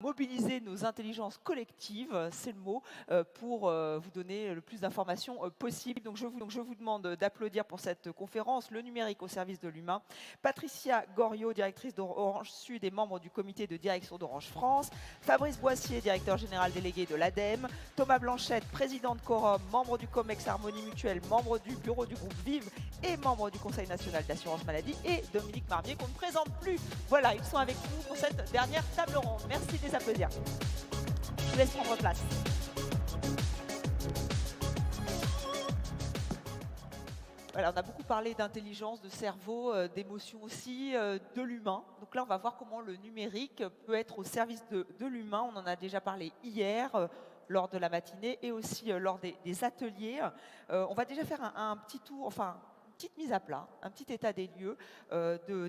Mobiliser nos intelligences collectives, c'est le mot, pour vous donner le plus d'informations possible. Donc je vous demande d'applaudir pour cette conférence, le numérique au service de l'humain. Patricia Goriot, directrice d'Orange Sud et membre du comité de direction d'Orange France. Fabrice Boissier, directeur général délégué de l'ADEME. Thomas Blanchette, président de Corum, membre du COMEX Harmonie Mutuelle, membre du bureau du groupe Vive et membre du Conseil national d'assurance maladie. Et Dominique Marmier, qu'on ne présente plus. Voilà, ils sont avec nous pour cette dernière table ronde. Merci de les applaudir. Je vous laisse prendre place. Voilà, on a beaucoup parlé d'intelligence, de cerveau, d'émotion aussi, de l'humain. Donc là, on va voir comment le numérique peut être au service de l'humain. On en a déjà parlé hier, lors de la matinée et aussi lors des ateliers. On va déjà faire un petit tour, enfin, petite mise à plat, un petit état des lieux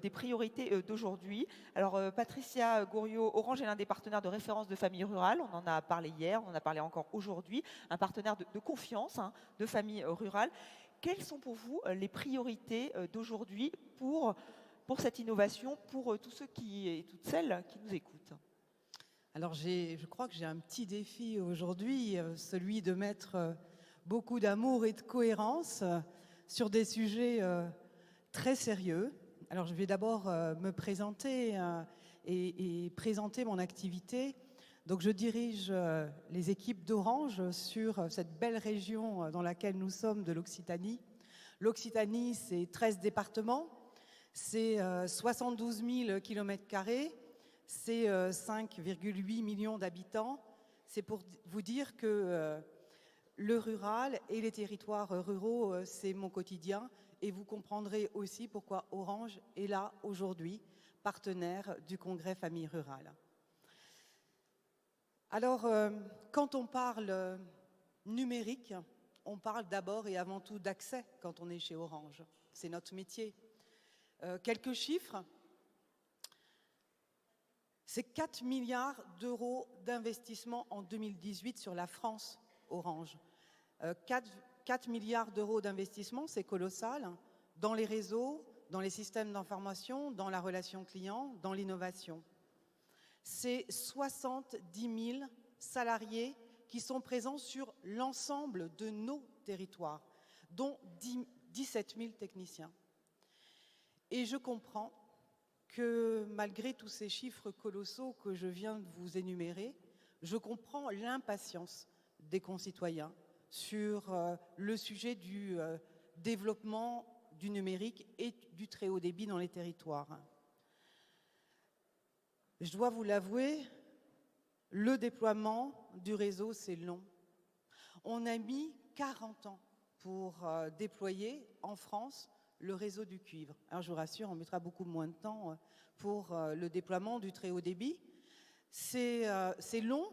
des priorités d'aujourd'hui. Alors, Patricia Goriot, Orange est l'un des partenaires de référence de familles rurales. On en a parlé hier, on en a parlé encore aujourd'hui. Un partenaire de confiance de familles rurales. Quelles sont pour vous les priorités d'aujourd'hui pour cette innovation, pour tous ceux et toutes celles qui nous écoutent? Alors, je crois que j'ai un petit défi aujourd'hui, celui de mettre beaucoup d'amour et de cohérence sur des sujets très sérieux. Alors, je vais d'abord me présenter et présenter mon activité. Donc, je dirige les équipes d'Orange sur cette belle région dans laquelle nous sommes de l'Occitanie. L'Occitanie, c'est 13 départements, c'est 72 000 km², c'est 5,8 millions d'habitants. C'est pour vous dire que le rural et les territoires ruraux, c'est mon quotidien. Et vous comprendrez aussi pourquoi Orange est là aujourd'hui, partenaire du Congrès Famille Rurale. Alors, quand on parle numérique, on parle d'abord et avant tout d'accès quand on est chez Orange. C'est notre métier. Quelques chiffres. C'est 4 milliards d'euros d'investissement en 2018 sur la France Orange. 4 milliards d'euros d'investissement, c'est colossal, dans les réseaux, dans les systèmes d'information, dans la relation client, dans l'innovation. C'est 70 000 salariés qui sont présents sur l'ensemble de nos territoires, dont 17 000 techniciens. Et je comprends que malgré tous ces chiffres colossaux que je viens de vous énumérer, je comprends l'impatience des concitoyens sur le sujet du développement du numérique et du très haut débit dans les territoires. Je dois vous l'avouer, le déploiement du réseau, c'est long. On a mis 40 ans pour déployer en France le réseau du cuivre. Alors je vous rassure, on mettra beaucoup moins de temps pour le déploiement du très haut débit. C'est long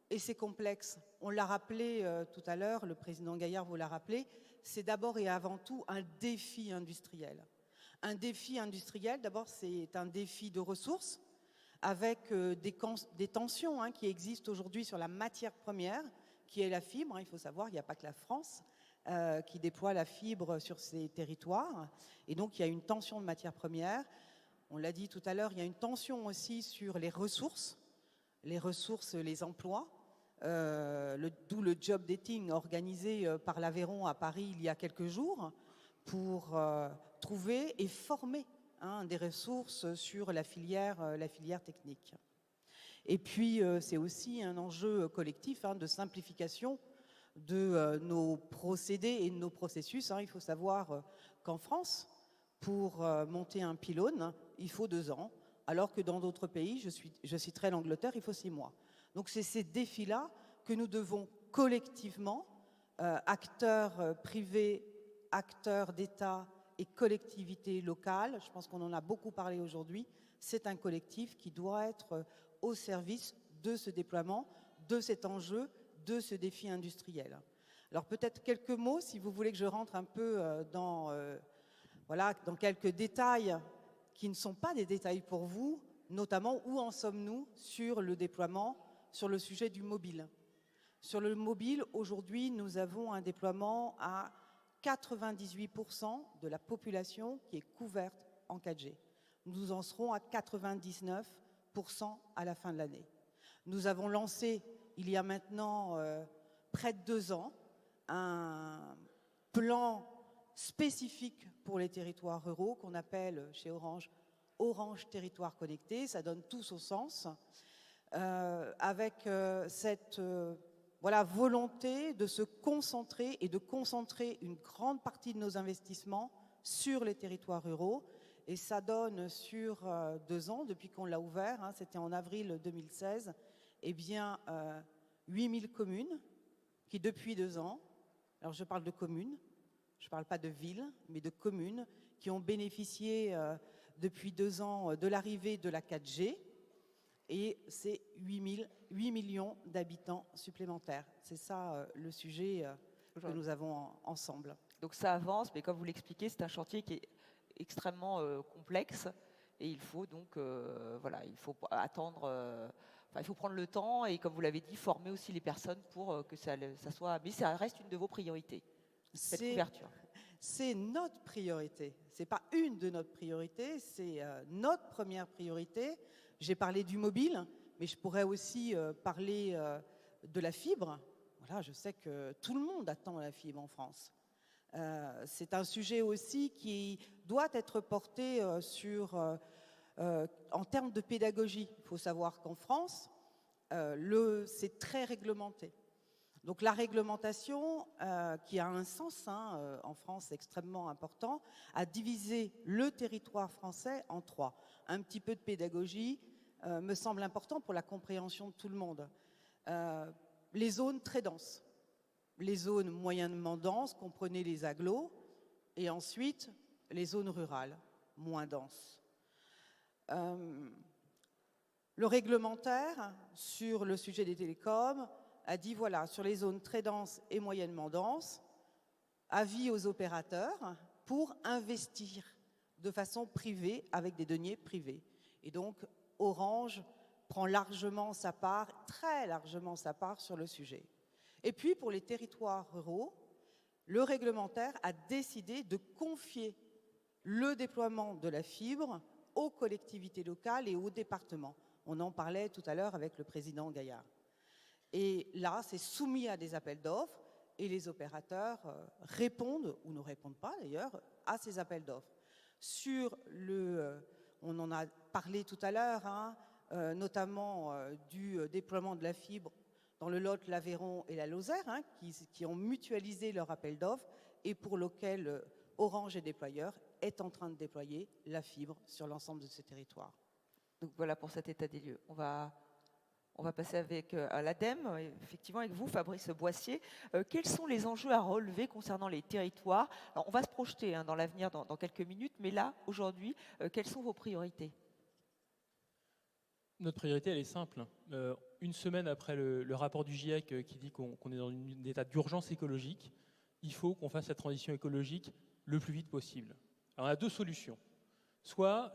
et c'est complexe. On l'a rappelé tout à l'heure, le président Gaillard vous l'a rappelé, c'est d'abord et avant tout un défi industriel. Un défi industriel, d'abord c'est un défi de ressources, avec des tensions qui existent aujourd'hui sur la matière première, qui est la fibre. Il faut savoir, il n'y a pas que la France qui déploie la fibre sur ces territoires. Et donc, il y a une tension de matière première. On l'a dit tout à l'heure, il y a une tension aussi sur les ressources, les emplois, d'où le job dating organisé par l'Aveyron à Paris il y a quelques jours pour trouver et former des ressources sur la filière technique. Et puis, c'est aussi un enjeu collectif de simplification de nos procédés et de nos processus. Il faut savoir qu'en France, pour monter un pylône, il faut 2 ans, alors que dans d'autres pays, je citerai l'Angleterre, il faut 6 mois. Donc c'est ces défis-là que nous devons collectivement, acteurs privés, acteurs d'État et collectivités locales, je pense qu'on en a beaucoup parlé aujourd'hui, c'est un collectif qui doit être au service de ce déploiement, de cet enjeu, de ce défi industriel. Alors peut-être quelques mots, si vous voulez que je rentre un peu dans quelques détails qui ne sont pas des détails pour vous, notamment où en sommes-nous sur le déploiement, sur le sujet du mobile. Sur le mobile, aujourd'hui, nous avons un déploiement à 98% de la population qui est couverte en 4G. Nous en serons à 99% à la fin de l'année. Nous avons lancé, il y a maintenant près de 2 ans, un plan spécifique pour les territoires ruraux qu'on appelle chez Orange Orange Territoire Connecté. Ça donne tout son sens, avec cette volonté de se concentrer et de concentrer une grande partie de nos investissements sur les territoires ruraux. Et ça donne sur 2 ans, depuis qu'on l'a ouvert, hein, c'était en avril 2016, eh bien 8000 communes qui, depuis 2 ans, alors je parle de communes, je ne parle pas de villes, mais de communes qui ont bénéficié depuis 2 ans de l'arrivée de la 4G. Et c'est 8 millions d'habitants supplémentaires. C'est ça le sujet que nous avons ensemble. Donc ça avance, mais comme vous l'expliquez, c'est un chantier qui est extrêmement complexe. Et il faut donc, il faut attendre, il faut prendre le temps et, comme vous l'avez dit, former aussi les personnes pour que ça soit... Mais ça reste une de vos priorités, cette couverture. C'est notre priorité. Ce n'est pas une de nos priorités, c'est notre première priorité. J'ai parlé du mobile, mais je pourrais aussi parler de la fibre. Voilà, je sais que tout le monde attend la fibre en France. C'est un sujet aussi qui doit être porté en termes de pédagogie. Il faut savoir qu'en France, c'est très réglementé. Donc la réglementation, qui a un sens en France extrêmement important, a divisé le territoire français en 3. Un petit peu de pédagogie me semble important pour la compréhension de tout le monde. Les zones très denses, les zones moyennement denses, comprenez les agglos, et ensuite les zones rurales, moins denses. Le réglementaire sur le sujet des télécoms a dit, voilà, sur les zones très denses et moyennement denses, avis aux opérateurs pour investir de façon privée avec des deniers privés. Et donc, Orange prend largement sa part, très largement sa part sur le sujet. Et puis, pour les territoires ruraux, le réglementaire a décidé de confier le déploiement de la fibre aux collectivités locales et aux départements. On en parlait tout à l'heure avec le président Gaillard. Et là, c'est soumis à des appels d'offres et les opérateurs répondent, ou ne répondent pas d'ailleurs, à ces appels d'offres. On en a parlé tout à l'heure, notamment du déploiement de la fibre dans le Lot, l'Aveyron et la Lozère, qui ont mutualisé leur appel d'offres et pour lequel Orange et déployeur est en train de déployer la fibre sur l'ensemble de ces territoires. Donc voilà pour cet état des lieux. On va passer à l'ADEME, effectivement avec vous, Fabrice Boissier. Quels sont les enjeux à relever concernant les territoires? Alors, on va se projeter dans l'avenir dans quelques minutes, mais là, aujourd'hui, quelles sont vos priorités? Notre priorité, elle est simple. Une semaine après le rapport du GIEC qui dit qu'on est dans un état d'urgence écologique, il faut qu'on fasse la transition écologique le plus vite possible. Alors, on a 2 solutions. Soit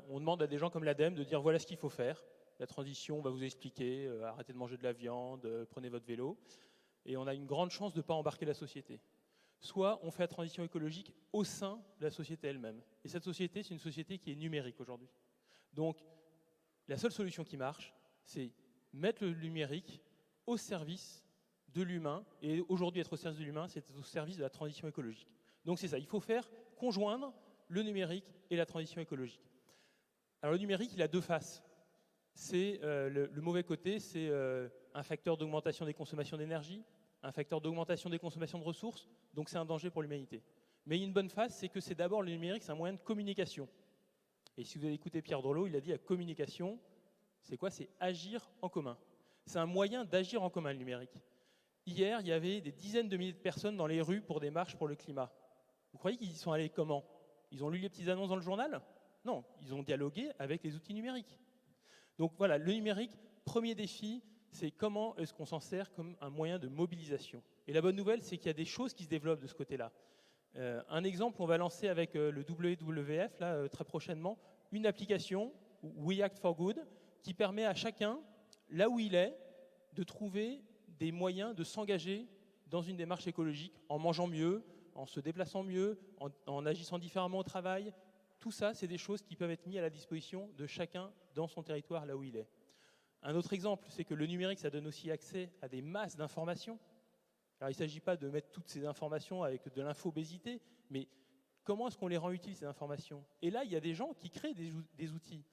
on demande à des gens comme l'ADEME de dire voilà ce qu'il faut faire. La transition, on va vous expliquer, arrêtez de manger de la viande, prenez votre vélo. Et on a une grande chance de ne pas embarquer la société. Soit on fait la transition écologique au sein de la société elle-même. Et cette société, c'est une société qui est numérique aujourd'hui. Donc, la seule solution qui marche, c'est mettre le numérique au service de l'humain. Et aujourd'hui, être au service de l'humain, c'est au service de la transition écologique. Donc c'est ça, il faut faire conjoindre le numérique et la transition écologique. Alors le numérique, il a 2 faces. C'est le mauvais côté, c'est un facteur d'augmentation des consommations d'énergie, un facteur d'augmentation des consommations de ressources, donc c'est un danger pour l'humanité. Mais il y a une bonne face, c'est que c'est d'abord le numérique, c'est un moyen de communication. Et si vous avez écouté Pierre Drolot, il a dit la communication, c'est quoi? C'est agir en commun. C'est un moyen d'agir en commun, le numérique. Hier, il y avait des dizaines de milliers de personnes dans les rues pour des marches pour le climat. Vous croyez qu'ils y sont allés comment? Ils ont lu les petites annonces dans le journal? Non, ils ont dialogué avec les outils numériques. Donc voilà, le numérique, premier défi, c'est comment est-ce qu'on s'en sert comme un moyen de mobilisation. Et la bonne nouvelle, c'est qu'il y a des choses qui se développent de ce côté-là. Un exemple, on va lancer avec le WWF, là, très prochainement, une application, We Act for Good, qui permet à chacun, là où il est, de trouver des moyens de s'engager dans une démarche écologique, en mangeant mieux, en se déplaçant mieux, en agissant différemment au travail. Tout ça, c'est des choses qui peuvent être mises à la disposition de chacun dans son territoire, là où il est. Un autre exemple, c'est que le numérique, ça donne aussi accès à des masses d'informations. Alors, il ne s'agit pas de mettre toutes ces informations avec de l'infobésité, mais comment est-ce qu'on les rend utiles, ces informations? Et là, il y a des gens qui créent des outils.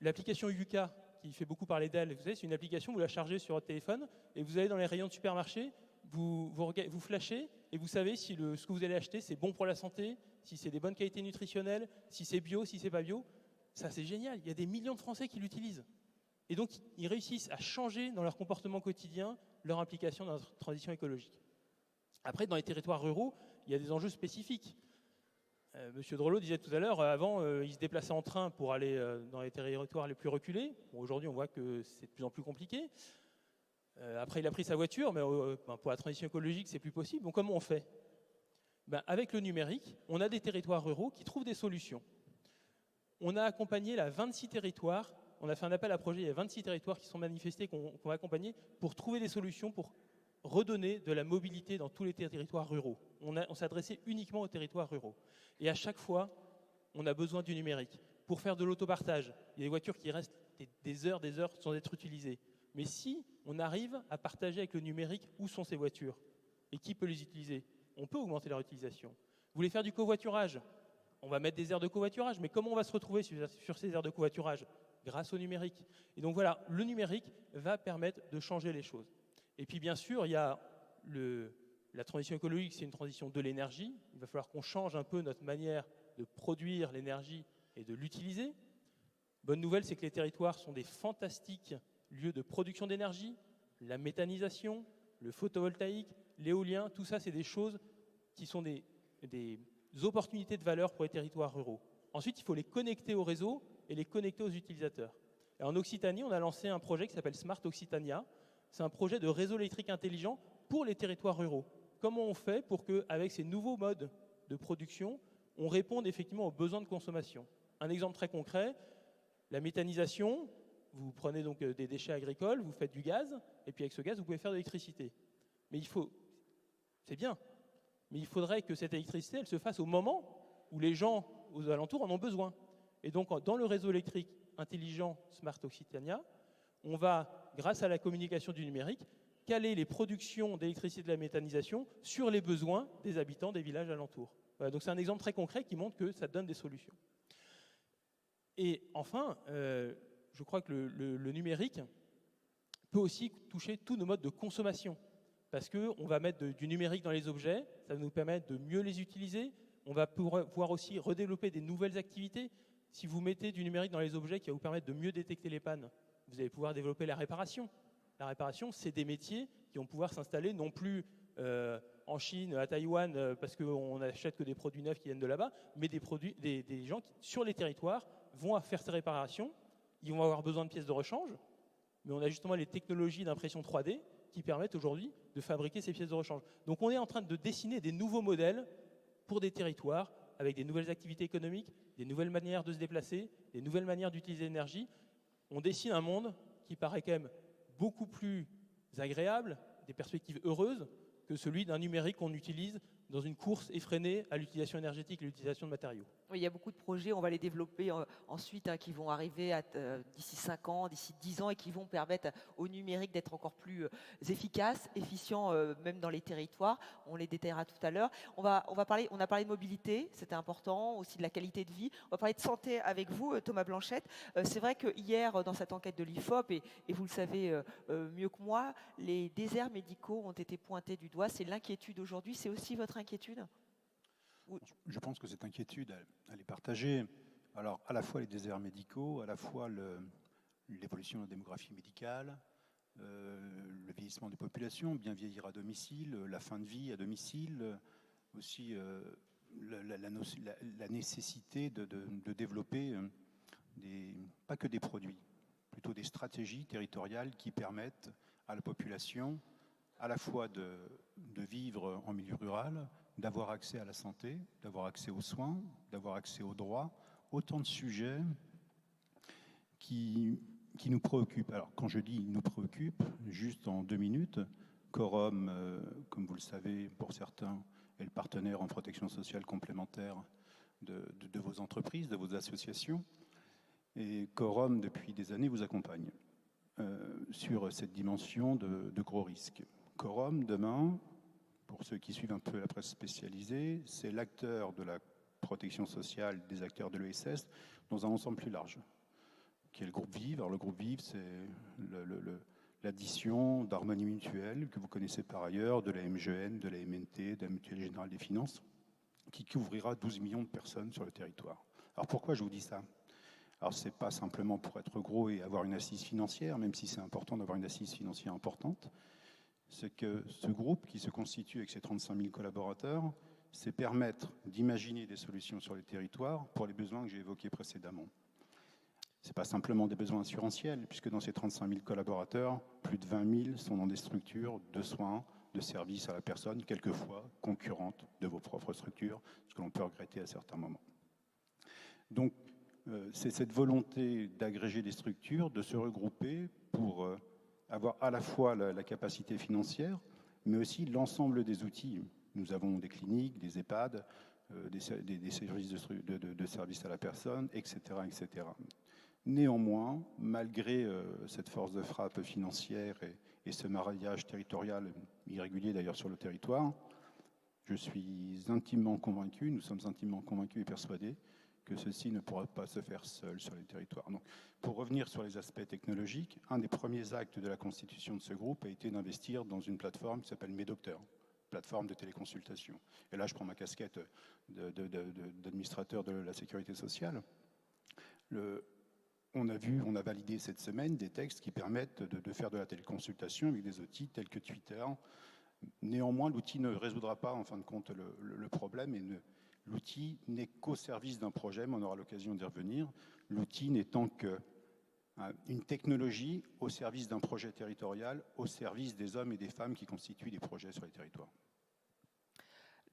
L'application Yuka, qui fait beaucoup parler d'elle, vous savez, c'est une application, vous la chargez sur votre téléphone, et vous allez dans les rayons de supermarché, vous flashez, et vous savez si ce que vous allez acheter, c'est bon pour la santé, si c'est des bonnes qualités nutritionnelles, si c'est bio, si c'est pas bio. Ça, c'est génial. Il y a des millions de Français qui l'utilisent. Et donc, ils réussissent à changer dans leur comportement quotidien leur implication dans notre transition écologique. Après, dans les territoires ruraux, il y a des enjeux spécifiques. Monsieur Drolot disait tout à l'heure, avant, il se déplaçait en train pour aller dans les territoires les plus reculés. Bon, aujourd'hui, on voit que c'est de plus en plus compliqué. Après, il a pris sa voiture, mais pour la transition écologique, c'est plus possible. Donc, comment on fait? Avec le numérique, on a des territoires ruraux qui trouvent des solutions. On a accompagné 26 territoires. On a fait un appel à projet, il y a 26 territoires qui sont manifestés, qu'on va accompagner pour trouver des solutions pour redonner de la mobilité dans tous les territoires ruraux. On s'est adressé uniquement aux territoires ruraux. Et à chaque fois, on a besoin du numérique. Pour faire de l'autopartage, il y a des voitures qui restent des heures sans être utilisées. Mais si on arrive à partager avec le numérique où sont ces voitures et qui peut les utiliser, on peut augmenter leur utilisation. Vous voulez faire du covoiturage? On va mettre des aires de covoiturage, mais comment on va se retrouver sur ces aires de covoiturage? Grâce au numérique. Et donc voilà, le numérique va permettre de changer les choses. Et puis bien sûr, il y a la transition écologique, c'est une transition de l'énergie. Il va falloir qu'on change un peu notre manière de produire l'énergie et de l'utiliser. Bonne nouvelle, c'est que les territoires sont des fantastiques lieux de production d'énergie. La méthanisation, le photovoltaïque, l'éolien, tout ça, c'est des choses qui sont des opportunités de valeur pour les territoires ruraux. Ensuite, il faut les connecter au réseau et les connecter aux utilisateurs. Et en Occitanie, on a lancé un projet qui s'appelle Smart Occitania. C'est un projet de réseau électrique intelligent pour les territoires ruraux. Comment on fait pour qu'avec ces nouveaux modes de production, on réponde effectivement aux besoins de consommation? Un exemple très concret, la méthanisation. Vous prenez donc des déchets agricoles, vous faites du gaz, et puis avec ce gaz, vous pouvez faire de l'électricité. Mais c'est bien, mais il faudrait que cette électricité, elle se fasse au moment où les gens aux alentours en ont besoin. Et donc, dans le réseau électrique intelligent Smart Occitania, on va, grâce à la communication du numérique, caler les productions d'électricité de la méthanisation sur les besoins des habitants des villages alentours. Voilà, donc c'est un exemple très concret qui montre que ça donne des solutions. Et enfin, je crois que le numérique peut aussi toucher tous nos modes de consommation. Parce qu'on va mettre du numérique dans les objets, ça va nous permettre de mieux les utiliser. On va pouvoir aussi redévelopper des nouvelles activités. Si vous mettez du numérique dans les objets qui va vous permettre de mieux détecter les pannes, vous allez pouvoir développer la réparation. La réparation, c'est des métiers qui vont pouvoir s'installer non plus en Chine, à Taïwan, parce qu'on n'achète que des produits neufs qui viennent de là-bas, mais des gens qui, sur les territoires, vont faire ces réparations. Ils vont avoir besoin de pièces de rechange, mais on a justement les technologies d'impression 3D qui permettent aujourd'hui de fabriquer ces pièces de rechange. Donc on est en train de dessiner des nouveaux modèles pour des territoires avec des nouvelles activités économiques, des nouvelles manières de se déplacer, des nouvelles manières d'utiliser l'énergie. On dessine un monde qui paraît quand même beaucoup plus agréable, des perspectives heureuses, que celui d'un numérique qu'on utilise dans une course effrénée à l'utilisation énergétique et l'utilisation de matériaux. Oui, il y a beaucoup de projets, on va les développer ensuite, qui vont arriver d'ici 5 ans, d'ici 10 ans, et qui vont permettre au numérique d'être encore plus efficace, efficient, même dans les territoires. On les détaillera tout à l'heure. On a parlé de mobilité, c'était important, aussi de la qualité de vie. On va parler de santé avec vous, Thomas Blanchette. C'est vrai que hier, dans cette enquête de l'IFOP, et vous le savez mieux que moi, les déserts médicaux ont été pointés du doigt. C'est l'inquiétude aujourd'hui, c'est aussi votre inquiétude ? Je pense que cette inquiétude, elle est partagée. Alors, à la fois les déserts médicaux, à la fois l'évolution de la démographie médicale, le vieillissement des populations, bien vieillir à domicile, la fin de vie à domicile, aussi la nécessité de développer pas que des produits, plutôt des stratégies territoriales qui permettent à la population à la fois de vivre en milieu rural, d'avoir accès à la santé, d'avoir accès aux soins, d'avoir accès aux droits, autant de sujets qui nous préoccupent. Alors, quand je dis nous préoccupent, juste en 2 minutes, Corom, comme vous le savez, pour certains, est le partenaire en protection sociale complémentaire de vos entreprises, de vos associations. Et Corom, depuis des années, vous accompagne. sur cette dimension de gros risques. Quorum, demain, pour ceux qui suivent un peu la presse spécialisée, c'est l'acteur de la protection sociale, des acteurs de l'ESS, dans un ensemble plus large, qui est le groupe Vive. Alors le groupe Vive, c'est l'addition d'Harmonie Mutuelle, que vous connaissez par ailleurs, de la MGN, de la MNT, de la Mutuelle Générale des Finances, qui couvrira 12 millions de personnes sur le territoire. Alors pourquoi je vous dis ça? Alors ce n'est pas simplement pour être gros et avoir une assise financière, même si c'est important d'avoir une assise financière importante, c'est que ce groupe qui se constitue avec ses 35 000 collaborateurs, c'est permettre d'imaginer des solutions sur les territoires pour les besoins que j'ai évoqués précédemment. Ce n'est pas simplement des besoins assurantiels, puisque dans ces 35 000 collaborateurs, plus de 20 000 sont dans des structures de soins, de services à la personne, quelquefois concurrentes de vos propres structures, ce que l'on peut regretter à certains moments. Donc, c'est cette volonté d'agréger des structures, de se regrouper pour avoir à la fois la capacité financière, mais aussi l'ensemble des outils. Nous avons des cliniques, des EHPAD, des services de services à la personne, etc., etc. Néanmoins, malgré cette force de frappe financière et ce maillage territorial irrégulier d'ailleurs sur le territoire, je suis intimement convaincu, nous sommes intimement convaincus et persuadés que ceci ne pourra pas se faire seul sur les territoires. Donc, pour revenir sur les aspects technologiques, un des premiers actes de la constitution de ce groupe a été d'investir dans une plateforme qui s'appelle MedDocteur, plateforme de téléconsultation. Et là, je prends ma casquette d'administrateur de la sécurité sociale. On a validé cette semaine des textes qui permettent de faire de la téléconsultation avec des outils tels que Twitter. Néanmoins, l'outil ne résoudra pas, en fin de compte, le problème et l'outil n'est qu'au service d'un projet, mais on aura l'occasion d'y revenir. L'outil n'étant qu'une technologie au service d'un projet territorial, au service des hommes et des femmes qui constituent des projets sur les territoires.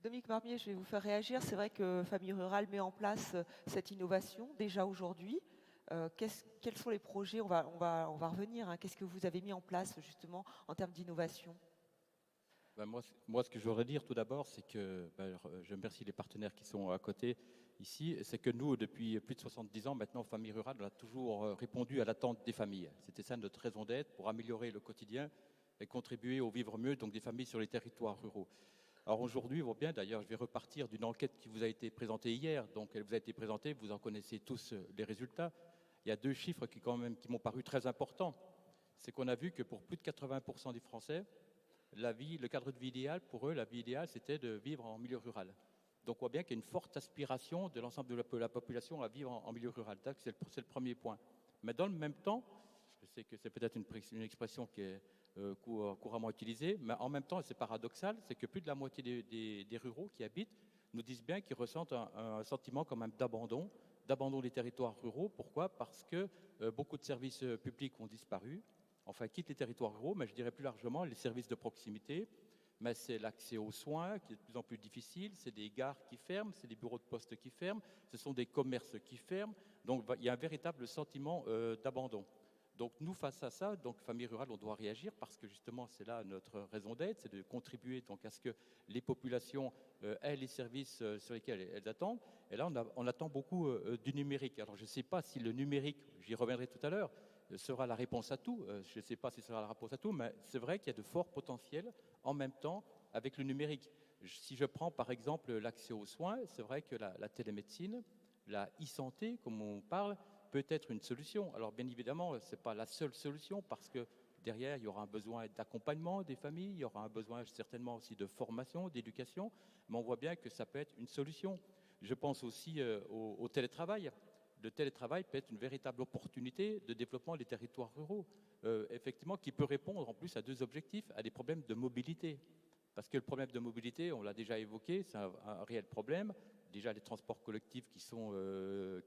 Dominique Marmier, je vais vous faire réagir. C'est vrai que Famille Rurale met en place cette innovation déjà aujourd'hui. Quels sont les projets? On va revenir. Hein. Qu'est-ce que vous avez mis en place justement en termes d'innovation? Moi, ce que je voudrais dire tout d'abord, c'est que je remercie les partenaires qui sont à côté ici. C'est que nous, depuis plus de 70 ans maintenant, Famille Rurale, on a toujours répondu à l'attente des familles. C'était ça notre raison d'être, pour améliorer le quotidien et contribuer au vivre mieux donc des familles sur les territoires ruraux. Alors aujourd'hui, on voit bien, d'ailleurs, je vais repartir d'une enquête qui vous a été présentée hier. Donc elle vous a été présentée, vous en connaissez tous les résultats. Il y a deux chiffres qui m'ont paru très importants. C'est qu'on a vu que pour plus de 80% des Français, le cadre de vie idéal, pour eux, la vie idéale, c'était de vivre en milieu rural. Donc on voit bien qu'il y a une forte aspiration de l'ensemble de la population à vivre en milieu rural. C'est le premier point. Mais dans le même temps, je sais que c'est peut-être une expression qui est couramment utilisée, mais en même temps, c'est paradoxal, c'est que plus de la moitié des ruraux qui habitent nous disent bien qu'ils ressentent un sentiment quand même d'abandon des territoires ruraux. Pourquoi? Parce que beaucoup de services publics ont disparu. Enfin, quittent les territoires ruraux, mais je dirais plus largement les services de proximité. Mais c'est l'accès aux soins qui est de plus en plus difficile, c'est des gares qui ferment, c'est des bureaux de poste qui ferment, ce sont des commerces qui ferment. Donc il y a un véritable sentiment d'abandon. Donc nous, face à ça, donc Famille Rurale, on doit réagir parce que justement c'est là notre raison d'être, c'est de contribuer donc à ce que les populations aient les services sur lesquels elles attendent. Et là, on attend beaucoup du numérique. Alors je ne sais pas si le numérique, j'y reviendrai tout à l'heure, sera la réponse à tout. Je ne sais pas si ce sera la réponse à tout, mais c'est vrai qu'il y a de forts potentiels en même temps avec le numérique. Si je prends par exemple l'accès aux soins, c'est vrai que la télémédecine, la e-santé, comme on parle, peut être une solution. Alors bien évidemment, ce n'est pas la seule solution parce que derrière, il y aura un besoin d'accompagnement des familles, il y aura un besoin certainement aussi de formation, d'éducation, mais on voit bien que ça peut être une solution. Je pense aussi au télétravail. Le télétravail peut être une véritable opportunité de développement des territoires ruraux, effectivement, qui peut répondre en plus à deux objectifs, à des problèmes de mobilité. Parce que le problème de mobilité, on l'a déjà évoqué, c'est un réel problème. Déjà, les transports collectifs qui sont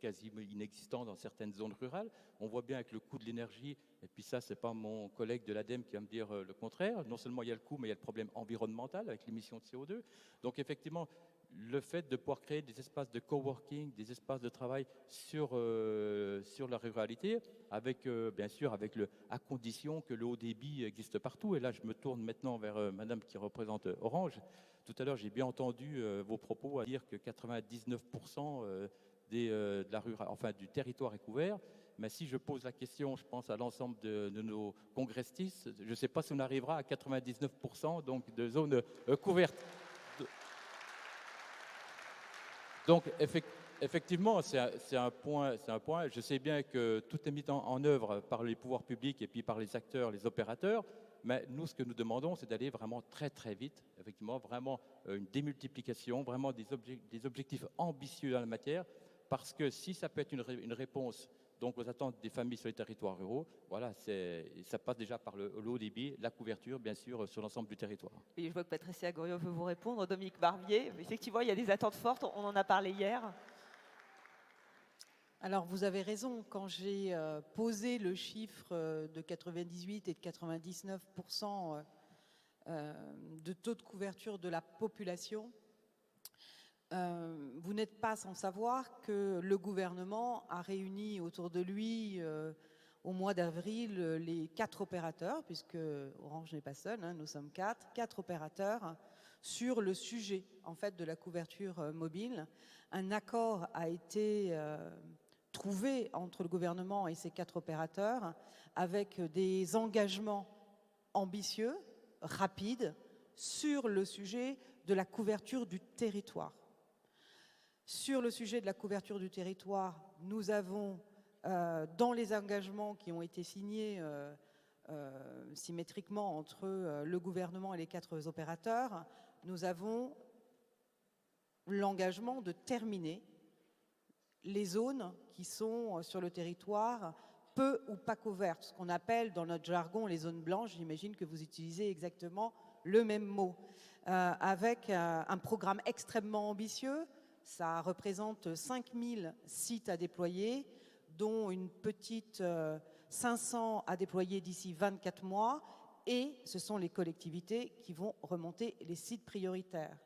quasi inexistants dans certaines zones rurales. On voit bien avec le coût de l'énergie, et puis ça, ce n'est pas mon collègue de l'ADEME qui va me dire le contraire. Non seulement il y a le coût, mais il y a le problème environnemental avec l'émission de CO2. Donc effectivement, le fait de pouvoir créer des espaces de coworking, des espaces de travail sur la ruralité, avec bien sûr à condition que le haut débit existe partout. Et là, je me tourne maintenant vers madame qui représente Orange. Tout à l'heure, j'ai bien entendu vos propos à dire que 99% du territoire est couvert. Mais si je pose la question, je pense à l'ensemble de nos congressistes, je ne sais pas si on arrivera à 99% donc, de zones couvertes. Donc, effectivement, c'est un point. Je sais bien que tout est mis en œuvre par les pouvoirs publics et puis par les acteurs, les opérateurs. Mais nous, ce que nous demandons, c'est d'aller vraiment très, très vite. Effectivement, vraiment une démultiplication, vraiment des objectifs ambitieux dans la matière. Parce que si ça peut être une réponse donc, aux attentes des familles sur les territoires ruraux, voilà, ça passe déjà par le haut débit, la couverture, bien sûr, sur l'ensemble du territoire. Et je vois que Patricia Goriot veut vous répondre. Dominique Barbier, effectivement, il y a des attentes fortes. On en a parlé hier. Alors, vous avez raison. Quand j'ai posé le chiffre de 98 et de 99% de taux de couverture de la population, vous n'êtes pas sans savoir que le gouvernement a réuni autour de lui au mois d'avril les 4 opérateurs, puisque Orange n'est pas seul, nous sommes 4 opérateurs sur le sujet en fait de la couverture mobile. Un accord a été trouvé entre le gouvernement et ces 4 opérateurs avec des engagements ambitieux, rapides, sur le sujet de la couverture du territoire. Sur le sujet de la couverture du territoire, nous avons, dans les engagements qui ont été signés symétriquement entre le gouvernement et les 4 opérateurs, nous avons l'engagement de terminer les zones qui sont sur le territoire peu ou pas couvertes, ce qu'on appelle dans notre jargon les zones blanches. J'imagine que vous utilisez exactement le même mot, avec un programme extrêmement ambitieux. Ça représente 5000 sites à déployer, dont une petite 500 à déployer d'ici 24 mois. Et ce sont les collectivités qui vont remonter les sites prioritaires.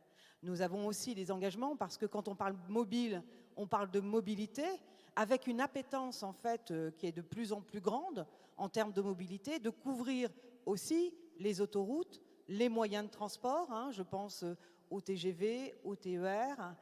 Nous avons aussi des engagements parce que quand on parle mobile, on parle de mobilité avec une appétence en fait qui est de plus en plus grande en termes de mobilité, de couvrir aussi les autoroutes, les moyens de transport, je pense au TGV, au TER,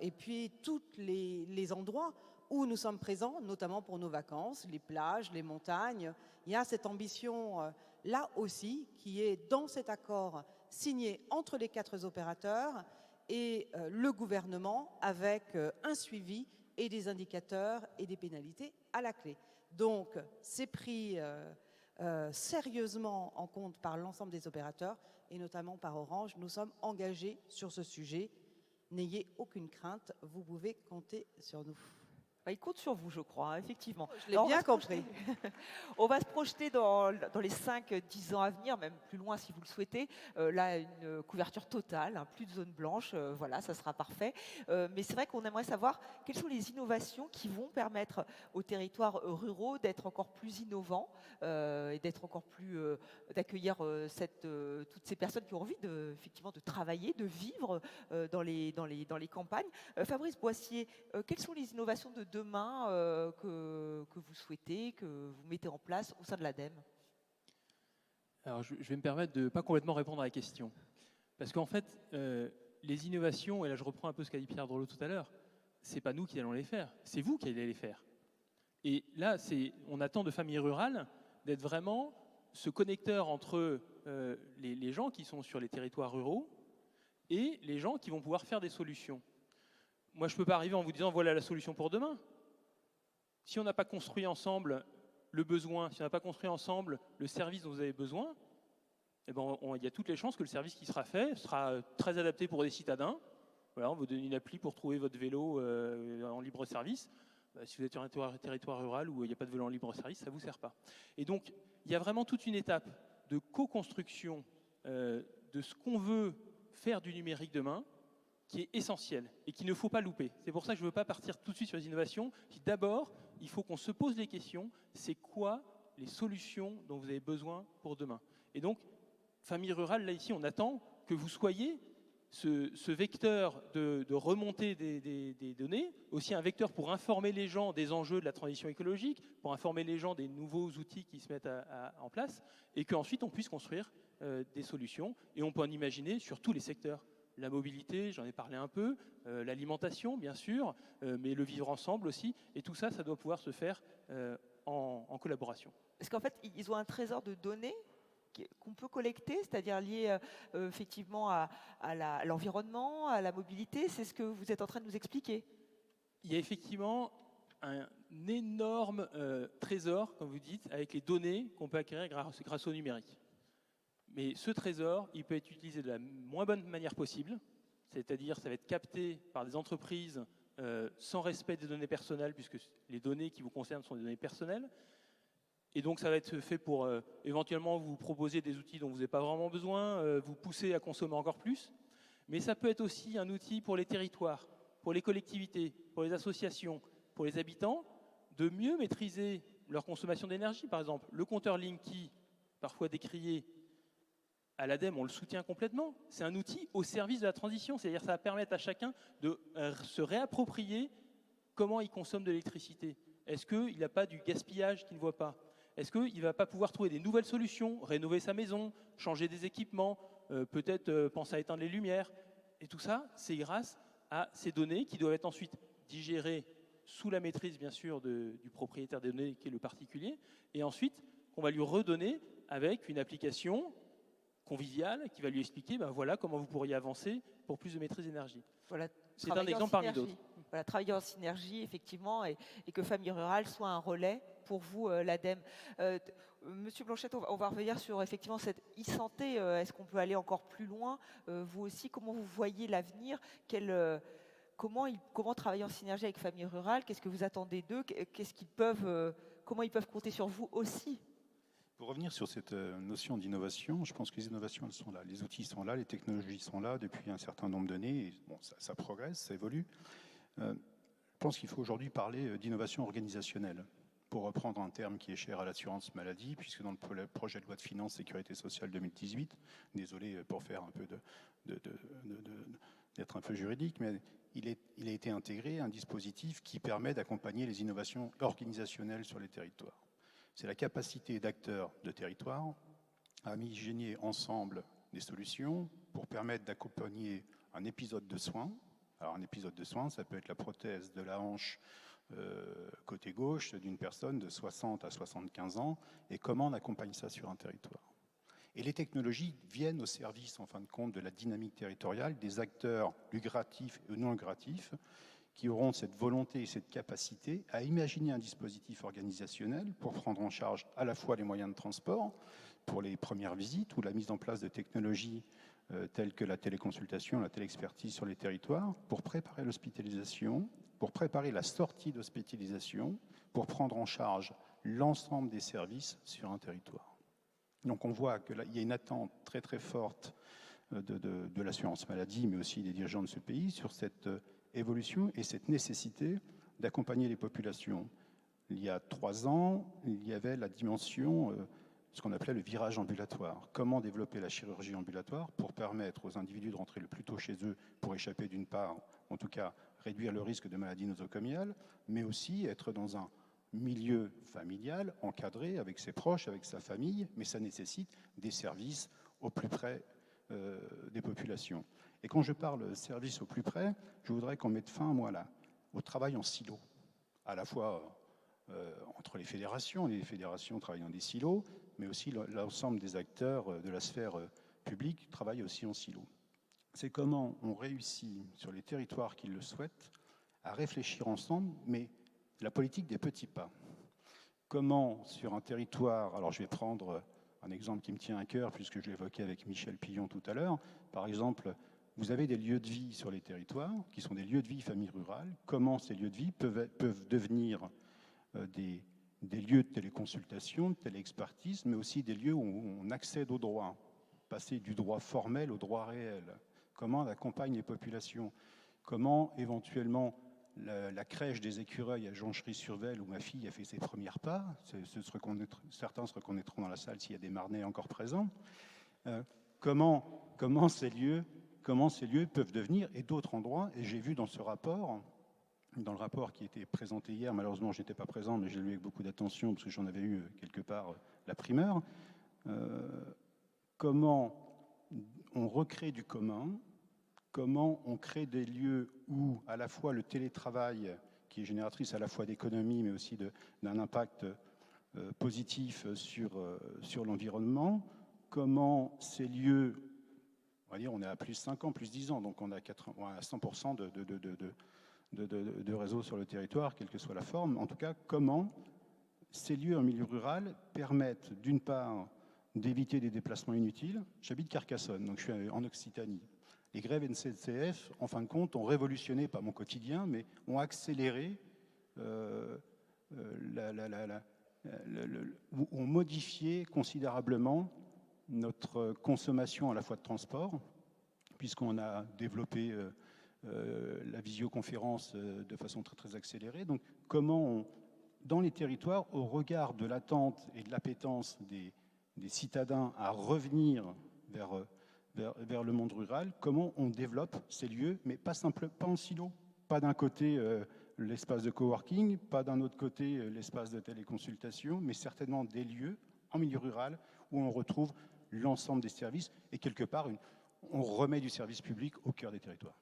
et puis tous les endroits où nous sommes présents, notamment pour nos vacances, les plages, les montagnes. Il y a cette ambition là aussi qui est dans cet accord signé entre les 4 opérateurs et le gouvernement avec un suivi et des indicateurs et des pénalités à la clé. Donc c'est pris sérieusement en compte par l'ensemble des opérateurs et notamment par Orange. Nous sommes engagés sur ce sujet. N'ayez aucune crainte, vous pouvez compter sur nous. Il compte sur vous, je crois, effectivement. Je l'ai bien compris. On va se projeter dans les 5-10 ans à venir, même plus loin si vous le souhaitez. Là, une couverture totale, plus de zone blanche, voilà, ça sera parfait. Mais c'est vrai qu'on aimerait savoir quelles sont les innovations qui vont permettre aux territoires ruraux d'être encore plus innovants et d'être encore plus d'accueillir toutes ces personnes qui ont envie effectivement de travailler, de vivre dans les campagnes. Fabrice Boissier, quelles sont les innovations de demain que vous souhaitez, que vous mettez en place au sein de l'ADEME? Alors, je vais me permettre de ne pas complètement répondre à la question. Parce qu'en fait, les innovations, et là je reprends un peu ce qu'a dit Pierre Drolot tout à l'heure, ce n'est pas nous qui allons les faire, c'est vous qui allez les faire. Et là, on attend de familles rurales d'être vraiment ce connecteur entre les gens qui sont sur les territoires ruraux et les gens qui vont pouvoir faire des solutions. Moi, je ne peux pas arriver en vous disant voilà la solution pour demain. Si on n'a pas construit ensemble le besoin, si on n'a pas construit ensemble le service dont vous avez besoin, eh ben, il y a toutes les chances que le service qui sera fait sera très adapté pour des citadins. Voilà, on vous donne une appli pour trouver votre vélo en libre service. Si vous êtes sur un territoire rural où il n'y a pas de vélo en libre service, ça ne vous sert pas. Et donc, il y a vraiment toute une étape de co-construction de ce qu'on veut faire du numérique demain, qui est essentiel et qu'il ne faut pas louper. C'est pour ça que je ne veux pas partir tout de suite sur les innovations. D'abord, il faut qu'on se pose les questions. C'est quoi les solutions dont vous avez besoin pour demain? Et donc, famille rurale, là ici, on attend que vous soyez ce vecteur de remontée des données, aussi un vecteur pour informer les gens des enjeux de la transition écologique, pour informer les gens des nouveaux outils qui se mettent en place, et qu'ensuite on puisse construire des solutions. Et on peut en imaginer sur tous les secteurs. la mobilité, j'en ai parlé un peu, l'alimentation bien sûr, mais le vivre ensemble aussi. Et tout ça, ça doit pouvoir se faire en collaboration. Parce qu'en fait, ils ont un trésor de données qu'on peut collecter, c'est-à-dire lié effectivement à l'environnement, à la mobilité. C'est ce que vous êtes en train de nous expliquer. Il y a effectivement un énorme trésor, comme vous dites, avec les données qu'on peut acquérir grâce au numérique. Mais ce trésor, il peut être utilisé de la moins bonne manière possible, c'est-à-dire ça va être capté par des entreprises sans respect des données personnelles, puisque les données qui vous concernent sont des données personnelles. Et donc ça va être fait pour éventuellement vous proposer des outils dont vous n'avez pas vraiment besoin, vous pousser à consommer encore plus. Mais ça peut être aussi un outil pour les territoires, pour les collectivités, pour les associations, pour les habitants, de mieux maîtriser leur consommation d'énergie. Par exemple, le compteur Linky, parfois décrié à l'ADEME, on le soutient complètement. C'est un outil au service de la transition, c'est-à-dire que ça va permettre à chacun de se réapproprier comment il consomme de l'électricité. Est-ce qu'il n'a pas du gaspillage qu'il ne voit pas? Est-ce qu'il ne va pas pouvoir trouver des nouvelles solutions, rénover sa maison, changer des équipements, peut-être penser à éteindre les lumières? Et tout ça, c'est grâce à ces données qui doivent être ensuite digérées sous la maîtrise, bien sûr, du propriétaire des données, qui est le particulier, et ensuite qu'on va lui redonner avec une application conviviale qui va lui expliquer, ben voilà comment vous pourriez avancer pour plus de maîtrise d'énergie. Voilà, c'est un exemple parmi d'autres. Voilà, travailler en synergie, effectivement, et que Famille Rurale soit un relais pour vous, l'ADEME. Monsieur Blanchette, on va revenir sur effectivement cette e-santé. Est-ce qu'on peut aller encore plus loin? Vous aussi, comment vous voyez l'avenir? Comment travailler en synergie avec Famille Rurale? Qu'est-ce que vous attendez d'eux? Comment ils peuvent compter sur vous aussi? Pour revenir sur cette notion d'innovation, je pense que les innovations, elles sont là. Les outils sont là, les technologies sont là depuis un certain nombre d'années. Bon, ça progresse, ça évolue. Je pense qu'il faut aujourd'hui parler d'innovation organisationnelle, pour reprendre un terme qui est cher à l'assurance maladie, puisque dans le projet de loi de finances sécurité sociale 2018, désolé pour faire un peu d'être un peu juridique, mais il a été intégré un dispositif qui permet d'accompagner les innovations organisationnelles sur les territoires. C'est la capacité d'acteurs de territoire à imaginer ensemble des solutions pour permettre d'accompagner un épisode de soins. Alors un épisode de soins, ça peut être la prothèse de la hanche côté gauche d'une personne de 60 à 75 ans, et comment on accompagne ça sur un territoire. Et les technologies viennent au service, en fin de compte, de la dynamique territoriale, des acteurs lucratifs et non lucratifs, qui auront cette volonté et cette capacité à imaginer un dispositif organisationnel pour prendre en charge à la fois les moyens de transport pour les premières visites ou la mise en place de technologies telles que la téléconsultation, la téléexpertise sur les territoires, pour préparer l'hospitalisation, pour préparer la sortie d'hospitalisation, pour prendre en charge l'ensemble des services sur un territoire. Donc on voit qu'il y a une attente très très forte de l'assurance maladie, mais aussi des dirigeants de ce pays sur cette évolution et cette nécessité d'accompagner les populations. Il y a 3 ans, il y avait la dimension, ce qu'on appelait le virage ambulatoire. Comment développer la chirurgie ambulatoire pour permettre aux individus de rentrer le plus tôt chez eux pour échapper d'une part, en tout cas réduire le risque de maladies nosocomiales, mais aussi être dans un milieu familial, encadré avec ses proches, avec sa famille, mais ça nécessite des services au plus près des populations. Et quand je parle service au plus près, je voudrais qu'on mette fin, au travail en silo, à la fois entre les fédérations travaillent dans des silos, mais aussi l'ensemble des acteurs de la sphère publique travaillent aussi en silo. C'est comment on réussit sur les territoires qui le souhaitent à réfléchir ensemble, mais la politique des petits pas. Comment sur un territoire, alors je vais prendre un exemple qui me tient à cœur puisque je l'évoquais avec Michel Pillon tout à l'heure, par exemple, vous avez des lieux de vie sur les territoires qui sont des lieux de vie famille rurale. Comment ces lieux de vie peuvent devenir des lieux de téléconsultation, de téléexpertise, mais aussi des lieux où on accède au droit, passer du droit formel au droit réel. Comment on accompagne les populations? Comment éventuellement la crèche des Écureuils à Jonchery-sur-Velle, où ma fille a fait ses premiers pas, certains se reconnaîtront dans la salle s'il y a des Marnais encore présents, comment ces lieux peuvent devenir, et d'autres endroits, et j'ai vu dans ce rapport, dans le rapport qui était présenté hier, malheureusement je n'étais pas présent, mais je l'ai lu avec beaucoup d'attention, parce que j'en avais eu quelque part la primeur, comment on recrée du commun, comment on crée des lieux où à la fois le télétravail, qui est génératrice à la fois d'économie, mais aussi d'un impact positif sur l'environnement, comment ces lieux, on va dire on est à plus 5 ans, plus 10 ans, donc on a 100% de réseau sur le territoire, quelle que soit la forme, en tout cas comment ces lieux en milieu rural permettent d'une part d'éviter des déplacements inutiles. J'habite Carcassonne, donc je suis en Occitanie. Les grèves SNCF, en fin de compte, ont révolutionné, pas mon quotidien, mais ont accéléré, ont modifié considérablement notre consommation à la fois de transport, puisqu'on a développé la visioconférence de façon très, très accélérée. Donc, comment dans les territoires, au regard de l'attente et de l'appétence des citadins à revenir vers le monde rural, comment on développe ces lieux, mais pas en silo. Pas d'un côté l'espace de coworking, pas d'un autre côté l'espace de téléconsultation, mais certainement des lieux en milieu rural où on retrouve l'ensemble des services et quelque part, on remet du service public au cœur des territoires.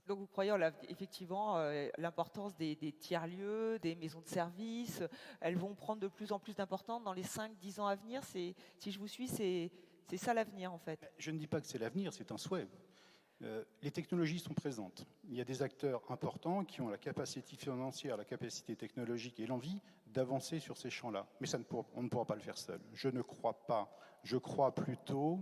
Donc vous croyez effectivement l'importance des tiers-lieux, des maisons de services, elles vont prendre de plus en plus d'importance dans les 5-10 ans à venir. Si je vous suis, c'est ça l'avenir en fait. Je ne dis pas que c'est l'avenir, c'est un souhait. Les technologies sont présentes. Il y a des acteurs importants qui ont la capacité financière, la capacité technologique et l'envie d'avancer sur ces champs-là. Mais on ne pourra pas le faire seul. Je ne crois pas. Je crois plutôt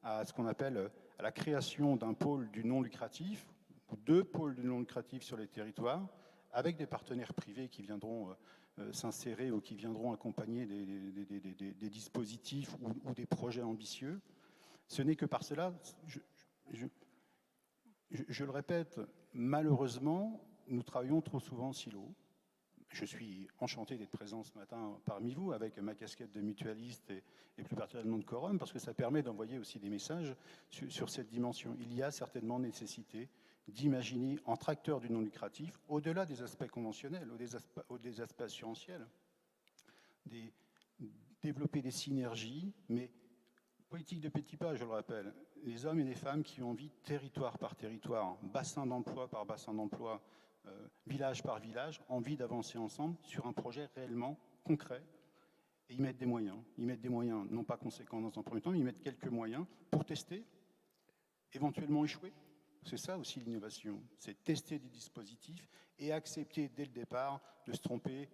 à ce qu'on appelle à la création d'un pôle du non lucratif, ou 2 pôles du non lucratif sur les territoires, avec des partenaires privés qui viendront s'insérer ou qui viendront accompagner des dispositifs ou des projets ambitieux. Ce n'est que par cela, je le répète, malheureusement, nous travaillons trop souvent en silo. Je suis enchanté d'être présent ce matin parmi vous avec ma casquette de mutualiste et plus particulièrement de quorum, parce que ça permet d'envoyer aussi des messages sur cette dimension. Il y a certainement nécessité d'imaginer entre acteurs du non lucratif, au-delà des aspects conventionnels, des aspects assurantiels, développer des synergies, mais politique de petits pas, je le rappelle, les hommes et les femmes qui ont envie, territoire par territoire, bassin d'emploi par bassin d'emploi, village par village, envie d'avancer ensemble sur un projet réellement concret. Et ils mettent des moyens. Ils mettent des moyens, non pas conséquents dans un premier temps, mais ils mettent quelques moyens pour tester, éventuellement échouer. C'est ça aussi l'innovation, c'est tester des dispositifs et accepter dès le départ de se tromper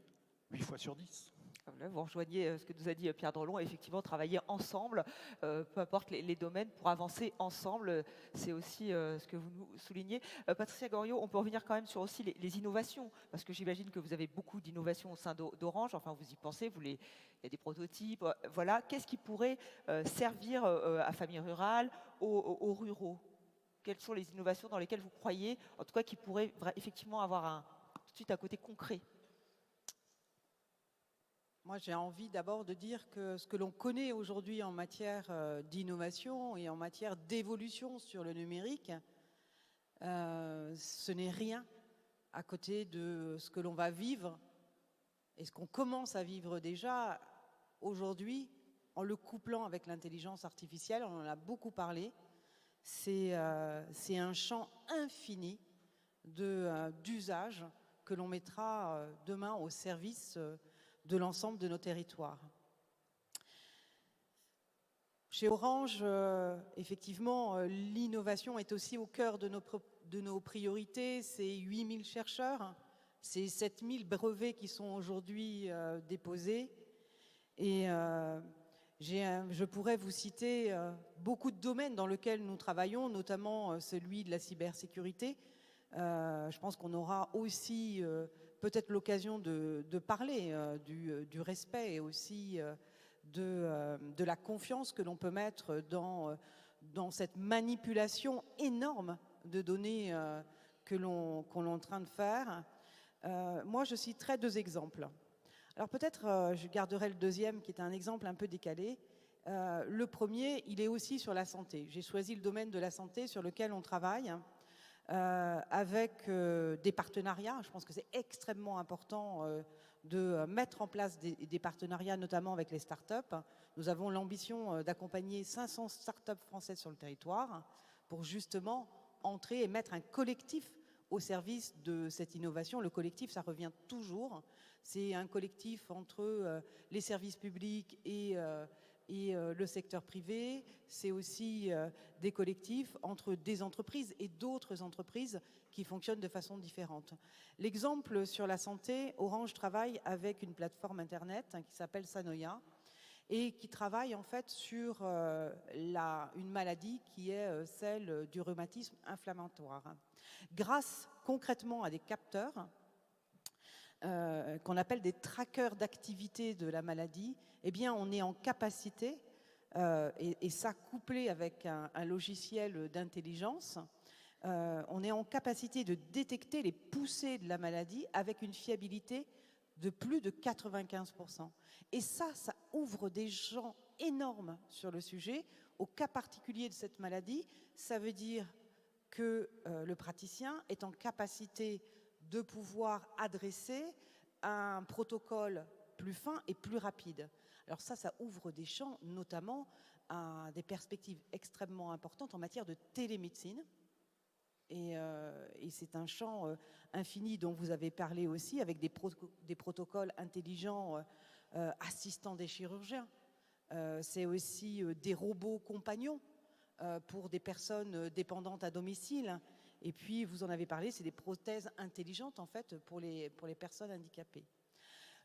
8 fois sur 10. Vous rejoignez ce que nous a dit Pierre Drelon, effectivement travailler ensemble, peu importe les domaines, pour avancer ensemble, c'est aussi ce que vous nous soulignez. Patricia Goriot, on peut revenir quand même sur aussi les innovations, parce que j'imagine que vous avez beaucoup d'innovations au sein d'Orange, enfin vous y pensez, il y a des prototypes, voilà. Qu'est-ce qui pourrait servir à famille rurale, aux ruraux? Quelles sont les innovations dans lesquelles vous croyez, en tout cas qui pourraient effectivement avoir tout de suite un côté concret? Moi, j'ai envie d'abord de dire que ce que l'on connaît aujourd'hui en matière d'innovation et en matière d'évolution sur le numérique, ce n'est rien à côté de ce que l'on va vivre et ce qu'on commence à vivre déjà aujourd'hui en le couplant avec l'intelligence artificielle. On en a beaucoup parlé. C'est un champ infini d'usages que l'on mettra demain au service de l'ensemble de nos territoires. Chez Orange, effectivement, l'innovation est aussi au cœur de nos priorités. C'est 8000 chercheurs, c'est 7000 brevets qui sont aujourd'hui déposés. Et je pourrais vous citer beaucoup de domaines dans lesquels nous travaillons, notamment celui de la cybersécurité. Je pense qu'on aura aussi peut-être l'occasion de parler du respect et aussi de la confiance que l'on peut mettre dans cette manipulation énorme de données que l'on est en train de faire. Moi, je citerai 2 exemples. Alors peut-être, je garderai le deuxième, qui est un exemple un peu décalé. Le premier, il est aussi sur la santé. J'ai choisi le domaine de la santé sur lequel on travaille. Avec des partenariats. Je pense que c'est extrêmement important de mettre en place des partenariats, notamment avec les startups. Nous avons l'ambition d'accompagner 500 startups françaises sur le territoire pour justement entrer et mettre un collectif au service de cette innovation. Le collectif, ça revient toujours. C'est un collectif entre les services publics et le secteur privé. C'est aussi des collectifs entre des entreprises et d'autres entreprises qui fonctionnent de façon différente. L'exemple sur la santé, Orange travaille avec une plateforme Internet qui s'appelle Sanoya et qui travaille en fait sur une maladie qui est celle du rhumatisme inflammatoire. Grâce concrètement à des capteurs qu'on appelle des trackers d'activité de la maladie, eh bien, on est en capacité, et ça couplé avec un logiciel d'intelligence, on est en capacité de détecter les poussées de la maladie avec une fiabilité de plus de 95%. Et ça ouvre des champs énormes sur le sujet. Au cas particulier de cette maladie, ça veut dire que le praticien est en capacité de pouvoir adresser un protocole plus fin et plus rapide. Alors ça ouvre des champs, notamment à des perspectives extrêmement importantes en matière de télémédecine. Et c'est un champ infini dont vous avez parlé aussi, avec des protocoles intelligents assistants des chirurgiens. C'est aussi des robots compagnons pour des personnes dépendantes à domicile. Et puis, vous en avez parlé, c'est des prothèses intelligentes, en fait, pour les personnes handicapées.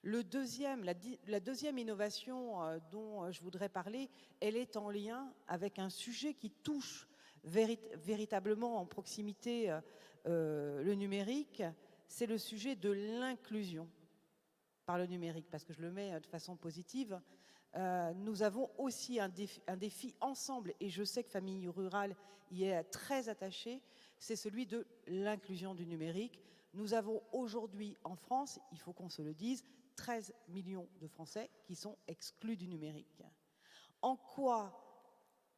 La deuxième innovation dont je voudrais parler, elle est en lien avec un sujet qui touche véritablement en proximité le numérique, c'est le sujet de l'inclusion par le numérique, parce que je le mets de façon positive. Nous avons aussi un défi ensemble, et je sais que Famille Rurale y est très attachée, c'est celui de l'inclusion du numérique. Nous avons aujourd'hui en France, il faut qu'on se le dise, 13 millions de Français qui sont exclus du numérique. En quoi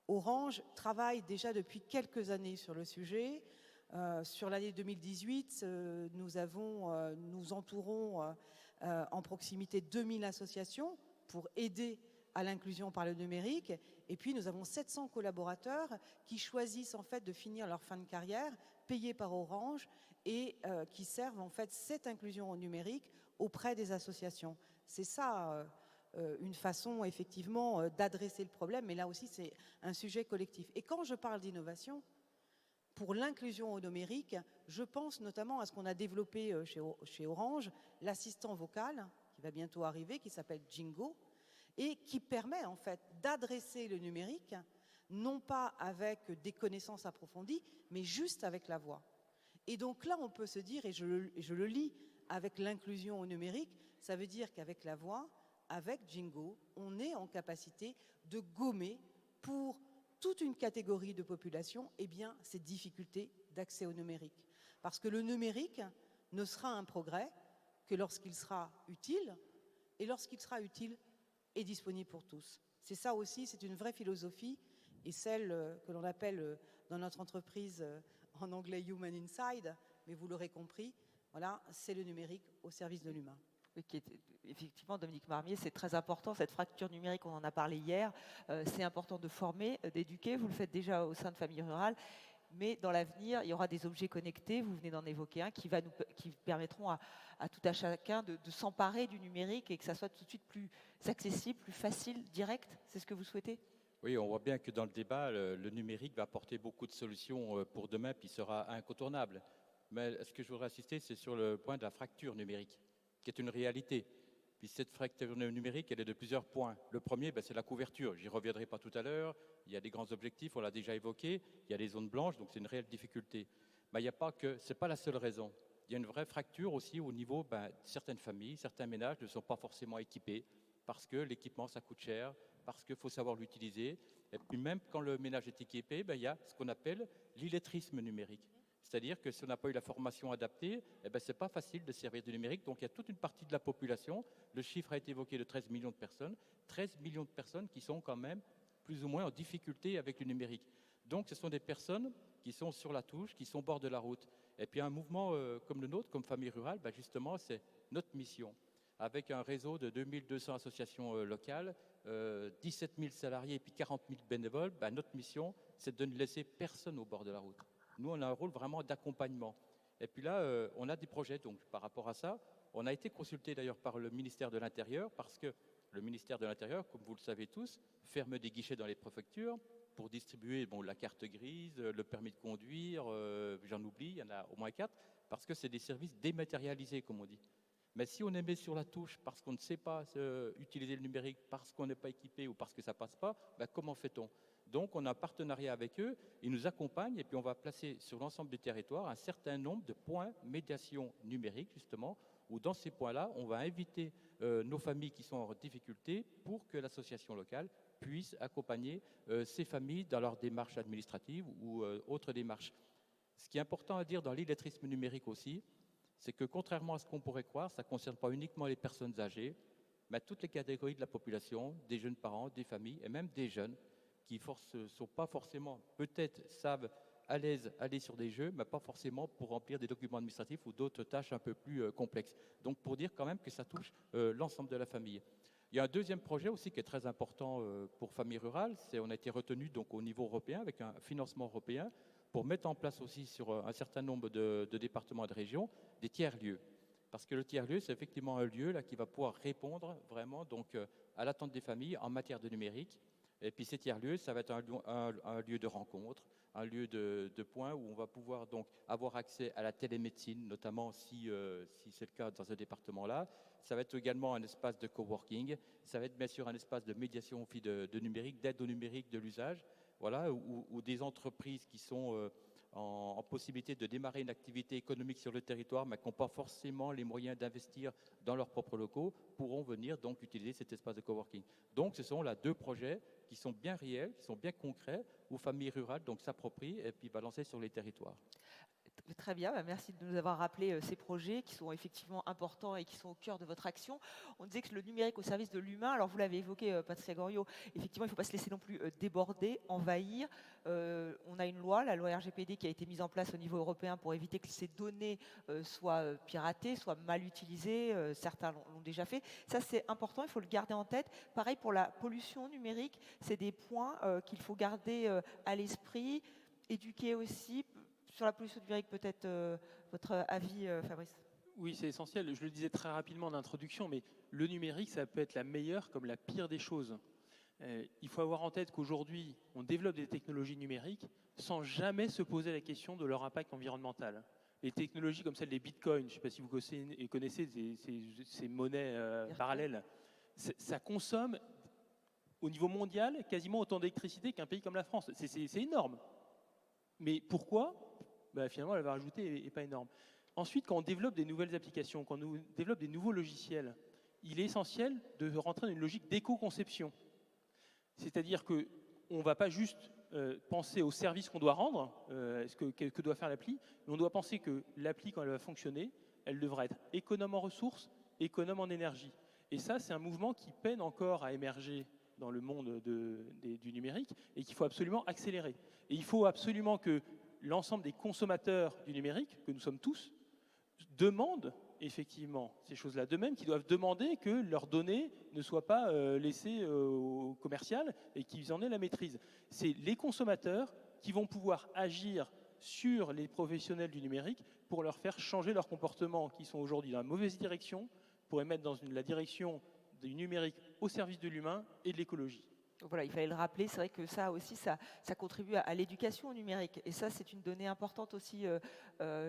Orange travaille déjà depuis quelques années sur le sujet. Sur l'année 2018, nous entourons en proximité 2000 associations pour aider à l'inclusion par le numérique. Et puis, nous avons 700 collaborateurs qui choisissent en fait de finir leur fin de carrière payés par Orange et qui servent en fait cette inclusion au numérique auprès des associations. C'est ça une façon effectivement d'adresser le problème, mais là aussi c'est un sujet collectif. Et quand je parle d'innovation, pour l'inclusion au numérique, je pense notamment à ce qu'on a développé chez Orange, l'assistant vocal, qui va bientôt arriver, qui s'appelle Jingo, et qui permet en fait d'adresser le numérique, non pas avec des connaissances approfondies, mais juste avec la voix. Et donc là, on peut se dire, et je le lis avec l'inclusion au numérique, ça veut dire qu'avec la voix, avec Jingo, on est en capacité de gommer pour toute une catégorie de population ces difficultés d'accès au numérique. Parce que le numérique ne sera un progrès que lorsqu'il sera utile, et lorsqu'il sera utile et disponible pour tous. C'est ça aussi, c'est une vraie philosophie, et celle que l'on appelle dans notre entreprise en anglais « Human Inside », mais vous l'aurez compris, voilà, c'est le numérique au service de l'humain. Oui, effectivement, Dominique Marmier, c'est très important, cette fracture numérique, on en a parlé hier, c'est important de former, d'éduquer, vous le faites déjà au sein de Famille Rurale, mais dans l'avenir, il y aura des objets connectés, vous venez d'en évoquer un, qui permettront à tout à chacun de s'emparer du numérique et que ça soit tout de suite plus accessible, plus facile, direct, c'est ce que vous souhaitez ? Oui, on voit bien que dans le débat, le numérique va apporter beaucoup de solutions pour demain, puis sera incontournable. Mais ce que je voudrais insister, c'est sur le point de la fracture numérique, qui est une réalité. Puis cette fracture numérique, elle est de plusieurs points. Le premier, c'est la couverture. J'y reviendrai pas tout à l'heure. Il y a des grands objectifs, on l'a déjà évoqué. Il y a les zones blanches, donc c'est une réelle difficulté. Mais il n'y a pas que, c'est pas la seule raison. Il y a une vraie fracture aussi au niveau de certaines familles, certains ménages ne sont pas forcément équipés parce que l'équipement, ça coûte cher, parce qu'il faut savoir l'utiliser. Et puis même quand le ménage est équipé, il y a ce qu'on appelle l'illettrisme numérique. C'est-à-dire que si on n'a pas eu la formation adaptée, ce n'est pas facile de servir du numérique. Donc il y a toute une partie de la population, le chiffre a été évoqué de 13 millions de personnes, 13 millions de personnes qui sont quand même plus ou moins en difficulté avec le numérique. Donc ce sont des personnes qui sont sur la touche, qui sont au bord de la route. Et puis un mouvement comme le nôtre, comme Famille Rurale, justement c'est notre mission. Avec un réseau de 2200 associations locales, 17 000 salariés et puis 40 000 bénévoles, notre mission c'est de ne laisser personne au bord de la route. Nous, on a un rôle vraiment d'accompagnement. Et puis là, on a des projets, donc par rapport à ça, on a été consulté d'ailleurs par le ministère de l'Intérieur, parce que le ministère de l'Intérieur, comme vous le savez tous, ferme des guichets dans les préfectures pour distribuer la carte grise, le permis de conduire, j'en oublie, il y en a au moins 4, parce que c'est des services dématérialisés, comme on dit. Mais si on est mis sur la touche parce qu'on ne sait pas utiliser le numérique, parce qu'on n'est pas équipé ou parce que ça ne passe pas, comment fait-on? Donc on a un partenariat avec eux, ils nous accompagnent et puis on va placer sur l'ensemble du territoire un certain nombre de points médiation numérique, justement, où dans ces points-là, on va inviter nos familles qui sont en difficulté pour que l'association locale puisse accompagner ces familles dans leurs démarches administratives ou autres démarches. Ce qui est important à dire dans l'illettrisme numérique aussi, c'est que contrairement à ce qu'on pourrait croire, ça ne concerne pas uniquement les personnes âgées, mais toutes les catégories de la population, des jeunes parents, des familles et même des jeunes qui ne sont pas forcément, peut-être savent à l'aise aller sur des jeux, mais pas forcément pour remplir des documents administratifs ou d'autres tâches un peu plus complexes. Donc pour dire quand même que ça touche l'ensemble de la famille. Il y a un deuxième projet aussi qui est très important pour Famille Rurale, on a été retenu donc au niveau européen avec un financement européen pour mettre en place aussi sur un certain nombre de départements et de régions des tiers-lieux. Parce que le tiers-lieu, c'est effectivement un lieu là, qui va pouvoir répondre vraiment donc, à l'attente des familles en matière de numérique. Et puis ces tiers-lieux, ça va être un lieu de rencontre, un lieu de point où on va pouvoir donc avoir accès à la télémédecine, notamment si c'est le cas dans ce département-là. Ça va être également un espace de coworking, ça va être bien sûr un espace de médiation aussi de numérique, d'aide au numérique de l'usage, voilà, où des entreprises qui sont en possibilité de démarrer une activité économique sur le territoire, mais qui n'ont pas forcément les moyens d'investir dans leurs propres locaux, pourront venir donc utiliser cet espace de coworking. Donc ce sont là 2 projets qui sont bien réels, qui sont bien concrets, où Famille Rurale donc s'approprie et puis va lancer sur les territoires. Très bien, merci de nous avoir rappelé ces projets qui sont effectivement importants et qui sont au cœur de votre action. On disait que le numérique au service de l'humain, alors vous l'avez évoqué Patricia Goriot, effectivement il ne faut pas se laisser non plus déborder, envahir. On a une loi, la loi RGPD qui a été mise en place au niveau européen pour éviter que ces données soient piratées, soient mal utilisées, certains l'ont déjà fait. Ça c'est important, il faut le garder en tête. Pareil pour la pollution numérique, c'est des points qu'il faut garder à l'esprit, éduquer aussi. Sur la pollution numérique, peut-être votre avis, Fabrice? Oui, c'est essentiel. Je le disais très rapidement en introduction, mais le numérique, ça peut être la meilleure comme la pire des choses. Il faut avoir en tête qu'aujourd'hui, on développe des technologies numériques sans jamais se poser la question de leur impact environnemental. Les technologies comme celle des bitcoins, je ne sais pas si vous connaissez ces monnaies parallèles, ça consomme au niveau mondial quasiment autant d'électricité qu'un pays comme la France. C'est énorme. Mais pourquoi? Finalement, la valeur ajoutée n'est pas énorme. Ensuite, quand on développe des nouvelles applications, quand on développe des nouveaux logiciels, il est essentiel de rentrer dans une logique d'éco-conception. C'est-à-dire qu'on ne va pas juste penser au service qu'on doit rendre, que doit faire l'appli, mais on doit penser que l'appli, quand elle va fonctionner, elle devra être économe en ressources, économe en énergie. Et ça, c'est un mouvement qui peine encore à émerger dans le monde du numérique et qu'il faut absolument accélérer. Et il faut absolument que l'ensemble des consommateurs du numérique, que nous sommes tous, demandent effectivement ces choses-là. De même qu'ils doivent demander que leurs données ne soient pas laissées au commercial et qu'ils en aient la maîtrise. C'est les consommateurs qui vont pouvoir agir sur les professionnels du numérique pour leur faire changer leur comportement qui sont aujourd'hui dans la mauvaise direction, pour les mettre dans la direction du numérique au service de l'humain et de l'écologie. Donc voilà, il fallait le rappeler, c'est vrai que ça aussi, ça contribue à l'éducation numérique. Et ça, c'est une donnée importante aussi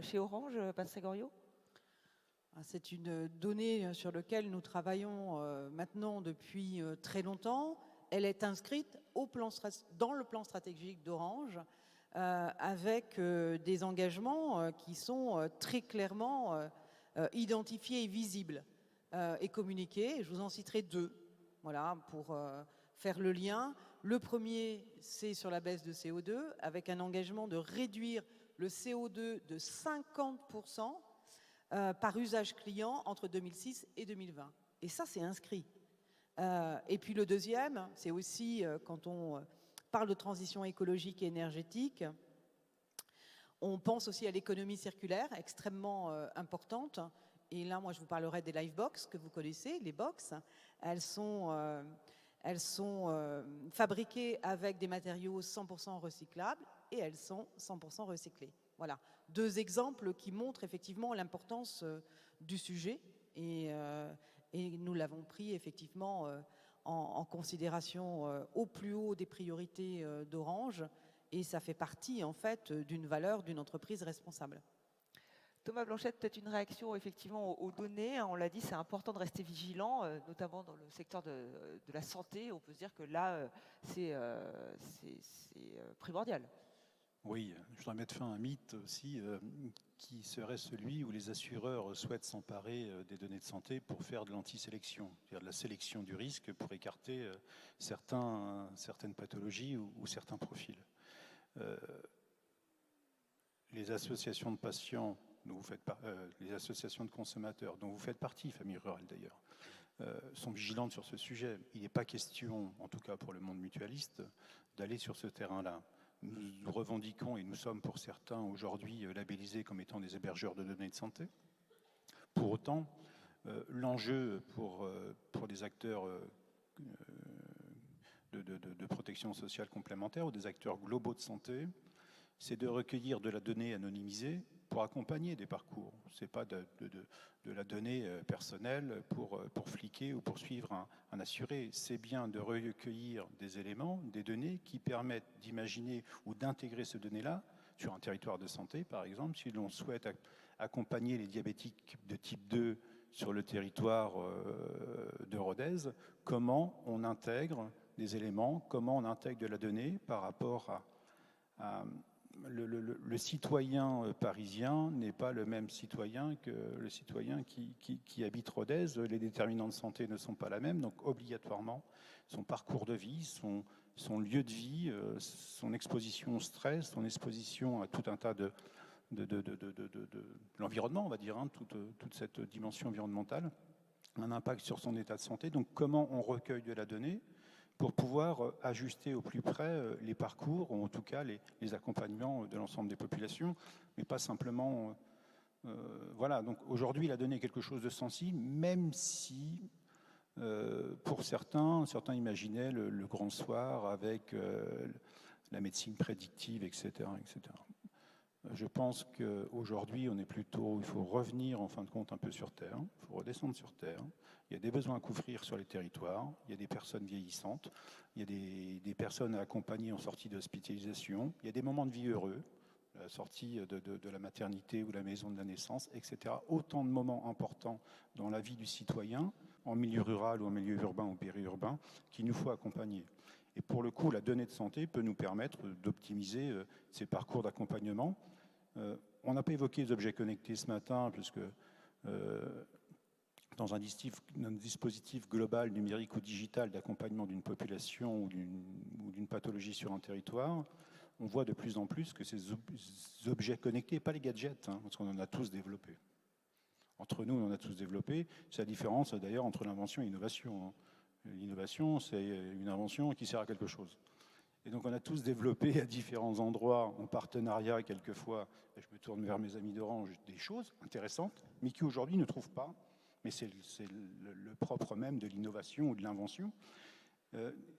chez Orange, Patricia Goriot? C'est une donnée sur laquelle nous travaillons maintenant depuis très longtemps. Elle est inscrite dans le plan stratégique d'Orange avec des engagements qui sont très clairement identifiés et visibles et communiqués. Je vous en citerai 2, voilà, pour faire le lien. Le premier, c'est sur la baisse de CO2, avec un engagement de réduire le CO2 de 50% par usage client entre 2006 et 2020. Et ça, c'est inscrit. Et puis le deuxième, c'est aussi quand on parle de transition écologique et énergétique, on pense aussi à l'économie circulaire, extrêmement importante. Et là, moi, je vous parlerai des Livebox que vous connaissez, les box. Elles sont Elles sont fabriquées avec des matériaux 100% recyclables et elles sont 100% recyclées. Voilà, 2 exemples qui montrent effectivement l'importance du sujet et nous l'avons pris effectivement en considération au plus haut des priorités d'Orange et ça fait partie en fait d'une valeur d'une entreprise responsable. Thomas Blanchette, peut-être une réaction effectivement aux données. On l'a dit, c'est important de rester vigilant, notamment dans le secteur de la santé. On peut se dire que là, c'est primordial. Oui, je voudrais mettre fin à un mythe aussi qui serait celui où les assureurs souhaitent s'emparer des données de santé pour faire de l'antisélection, c'est-à-dire de la sélection du risque pour écarter certaines pathologies ou certains profils. Les associations de patients, dont vous faites les associations de consommateurs, dont vous faites partie, Famille Rurale d'ailleurs, sont vigilantes sur ce sujet. Il n'est pas question, en tout cas pour le monde mutualiste, d'aller sur ce terrain-là. Nous revendiquons, et nous sommes pour certains aujourd'hui labellisés comme étant des hébergeurs de données de santé. Pour autant, l'enjeu pour des acteurs de protection sociale complémentaire ou des acteurs globaux de santé, c'est de recueillir de la donnée anonymisée pour accompagner des parcours. Ce n'est pas de la donnée personnelle pour fliquer ou pour suivre un assuré. C'est bien de recueillir des éléments, des données qui permettent d'imaginer ou d'intégrer ces données-là sur un territoire de santé, par exemple, si l'on souhaite accompagner les diabétiques de type 2 sur le territoire de Rodez, comment on intègre des éléments, comment on intègre de la donnée par rapport à le citoyen parisien n'est pas le même citoyen que le citoyen qui habite Rodez. Les déterminants de santé ne sont pas la même, donc obligatoirement, son parcours de vie, son lieu de vie, son exposition au stress, son exposition à tout un tas de l'environnement, on va dire, toute cette dimension environnementale, un impact sur son état de santé. Donc comment on recueille de la donnée pour pouvoir ajuster au plus près les parcours, ou en tout cas les accompagnements de l'ensemble des populations, mais pas simplement... voilà, donc aujourd'hui la donnée est quelque chose de sensible, même si pour certains imaginaient le grand soir avec la médecine prédictive, etc. etc. Je pense qu'aujourd'hui, il faut revenir en fin de compte un peu sur Terre, il faut redescendre sur Terre. Il y a des besoins à couvrir sur les territoires, il y a des personnes vieillissantes, il y a des personnes à accompagner en sortie d'hospitalisation, il y a des moments de vie heureux, la sortie de la maternité ou la maison de la naissance, etc. Autant de moments importants dans la vie du citoyen, en milieu rural ou en milieu urbain ou périurbain, qu'il nous faut accompagner. Et pour le coup, la donnée de santé peut nous permettre d'optimiser ces parcours d'accompagnement. On n'a pas évoqué les objets connectés ce matin, puisque dans un dispositif global, numérique ou digital d'accompagnement d'une population ou d'une pathologie sur un territoire, on voit de plus en plus que ces objets connectés, pas les gadgets, parce qu'on en a tous développés. Entre nous, on en a tous développé. C'est la différence d'ailleurs entre l'invention et l'innovation. L'innovation, c'est une invention qui sert à quelque chose. Et donc on a tous développé à différents endroits, en partenariat quelquefois, et je me tourne vers mes amis d'Orange, des choses intéressantes, mais qui aujourd'hui ne trouvent pas. Mais c'est le propre même de l'innovation ou de l'invention.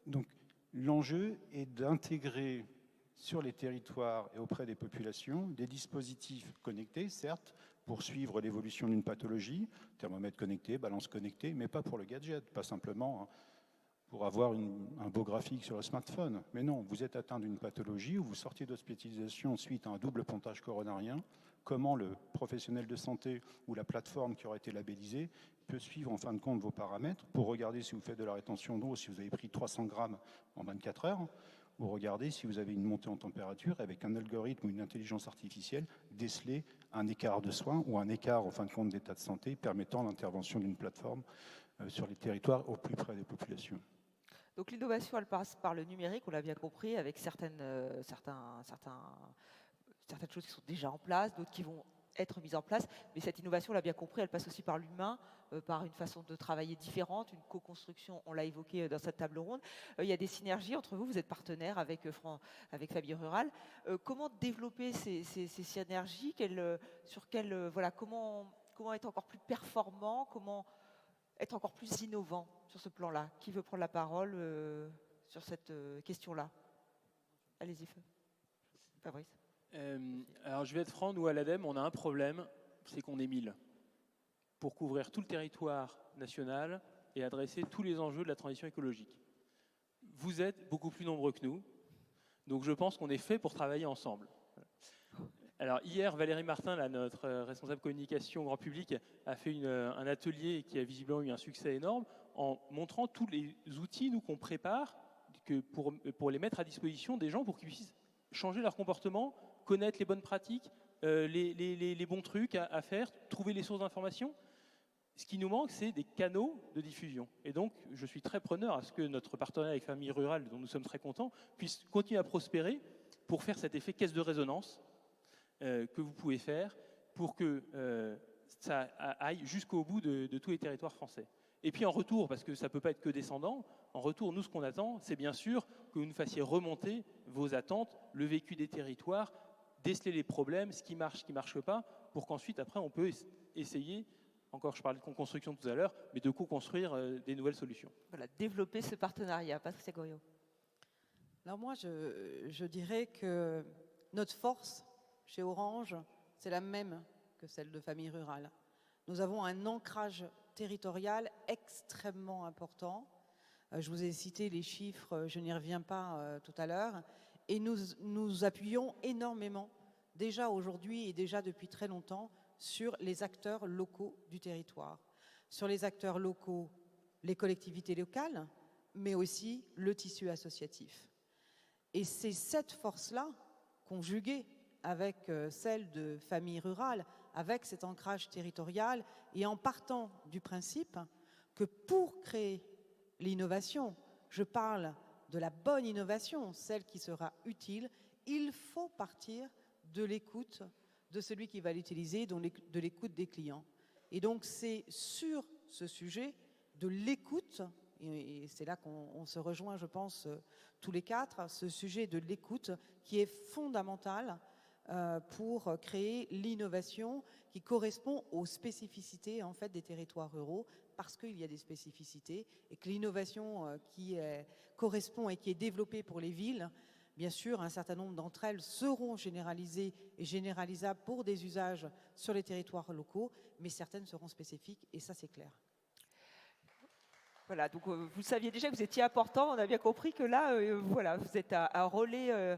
Donc l'enjeu est d'intégrer sur les territoires et auprès des populations des dispositifs connectés, certes, pour suivre l'évolution d'une pathologie, thermomètre connecté, balance connectée, mais pas pour le gadget, pas simplement pour avoir un beau graphique sur le smartphone. Mais non, vous êtes atteint d'une pathologie ou vous sortiez d'hospitalisation suite à un double pontage coronarien. Comment le professionnel de santé ou la plateforme qui aura été labellisée peut suivre en fin de compte vos paramètres pour regarder si vous faites de la rétention d'eau, si vous avez pris 300 grammes en 24 heures, ou regarder si vous avez une montée en température avec un algorithme ou une intelligence artificielle déceler un écart de soins ou un écart en fin de compte d'état de santé permettant l'intervention d'une plateforme sur les territoires au plus près des populations. Donc l'innovation, elle passe par le numérique, on l'a bien compris, avec certaines choses qui sont déjà en place, d'autres qui vont être mises en place. Mais cette innovation, on l'a bien compris, elle passe aussi par l'humain, par une façon de travailler différente, une co-construction, on l'a évoqué dans cette table ronde. Il y a des synergies entre vous, vous êtes partenaire avec Famille Rurale. Comment développer ces synergies comment être encore plus performant, être encore plus innovant sur ce plan-là? Qui veut prendre la parole sur cette question-là? Allez-y, Fabrice. Alors je vais être franc, nous à l'ADEME, on a un problème, c'est qu'on est 1000 pour couvrir tout le territoire national et adresser tous les enjeux de la transition écologique. Vous êtes beaucoup plus nombreux que nous, donc je pense qu'on est fait pour travailler ensemble. Alors hier, Valérie Martin, là, notre responsable communication grand public, a fait un atelier qui a visiblement eu un succès énorme en montrant tous les outils, nous, qu'on prépare pour les mettre à disposition des gens pour qu'ils puissent changer leur comportement, connaître les bonnes pratiques, les bons trucs à faire, trouver les sources d'information. Ce qui nous manque, c'est des canaux de diffusion. Et donc, je suis très preneur à ce que notre partenariat avec Famille Rurale, dont nous sommes très contents, puisse continuer à prospérer pour faire cet effet caisse de résonance que vous pouvez faire pour que ça aille jusqu'au bout de tous les territoires français. Et puis en retour, parce que ça ne peut pas être que descendant, en retour, nous, ce qu'on attend, c'est bien sûr que vous nous fassiez remonter vos attentes, le vécu des territoires, déceler les problèmes, ce qui ne marche pas, pour qu'ensuite, après, on peut essayer, encore je parlais de co-construction tout à l'heure, mais de co-construire des nouvelles solutions. Voilà, développer ce partenariat. Patricia Goriot. Alors moi, je dirais que notre force chez Orange, c'est la même que celle de Famille Rurale. Nous avons un ancrage territorial extrêmement important. Je vous ai cité les chiffres, je n'y reviens pas tout à l'heure. Et nous appuyons énormément, déjà aujourd'hui et déjà depuis très longtemps, sur les acteurs locaux du territoire. Sur les acteurs locaux, les collectivités locales, mais aussi le tissu associatif. Et c'est cette force-là, conjuguée avec celle de Famille Rurale, avec cet ancrage territorial, et en partant du principe que pour créer l'innovation, je parle de la bonne innovation, celle qui sera utile, il faut partir de l'écoute de celui qui va l'utiliser, de l'écoute des clients. Et donc c'est sur ce sujet de l'écoute, et c'est là qu'on se rejoint, je pense, tous les quatre, ce sujet de l'écoute qui est fondamental pour créer l'innovation qui correspond aux spécificités en fait, des territoires ruraux, parce qu'il y a des spécificités, et que l'innovation qui correspond et qui est développée pour les villes, bien sûr, un certain nombre d'entre elles seront généralisées et généralisables pour des usages sur les territoires locaux, mais certaines seront spécifiques, et ça c'est clair. Voilà, donc vous saviez déjà que vous étiez important, on a bien compris que là, voilà, vous êtes un relais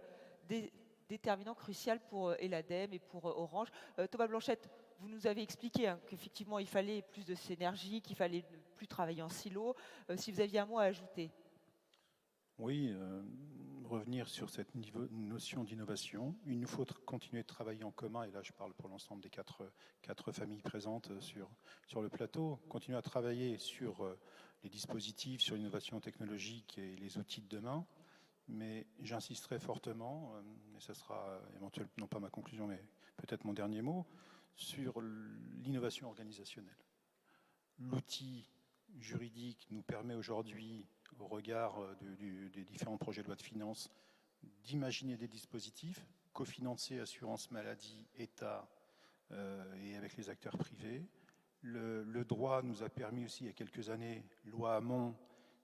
déterminant, crucial pour l'ADEME et pour Orange. Thomas Blanchette, vous nous avez expliqué qu'effectivement il fallait plus de synergie, qu'il fallait ne plus travailler en silo. Si vous aviez un mot à ajouter. Oui, revenir sur cette notion d'innovation. Il nous faut continuer de travailler en commun, et là je parle pour l'ensemble des quatre familles présentes sur le plateau, continuer à travailler sur les dispositifs, sur l'innovation technologique et les outils de demain. Mais j'insisterai fortement, et ce sera éventuellement, non pas ma conclusion, mais peut-être mon dernier mot, sur l'innovation organisationnelle. L'outil juridique nous permet aujourd'hui, au regard des différents projets de loi de finances, d'imaginer des dispositifs cofinancés assurance maladie, État et avec les acteurs privés. Le droit nous a permis aussi, il y a quelques années, loi Hamon,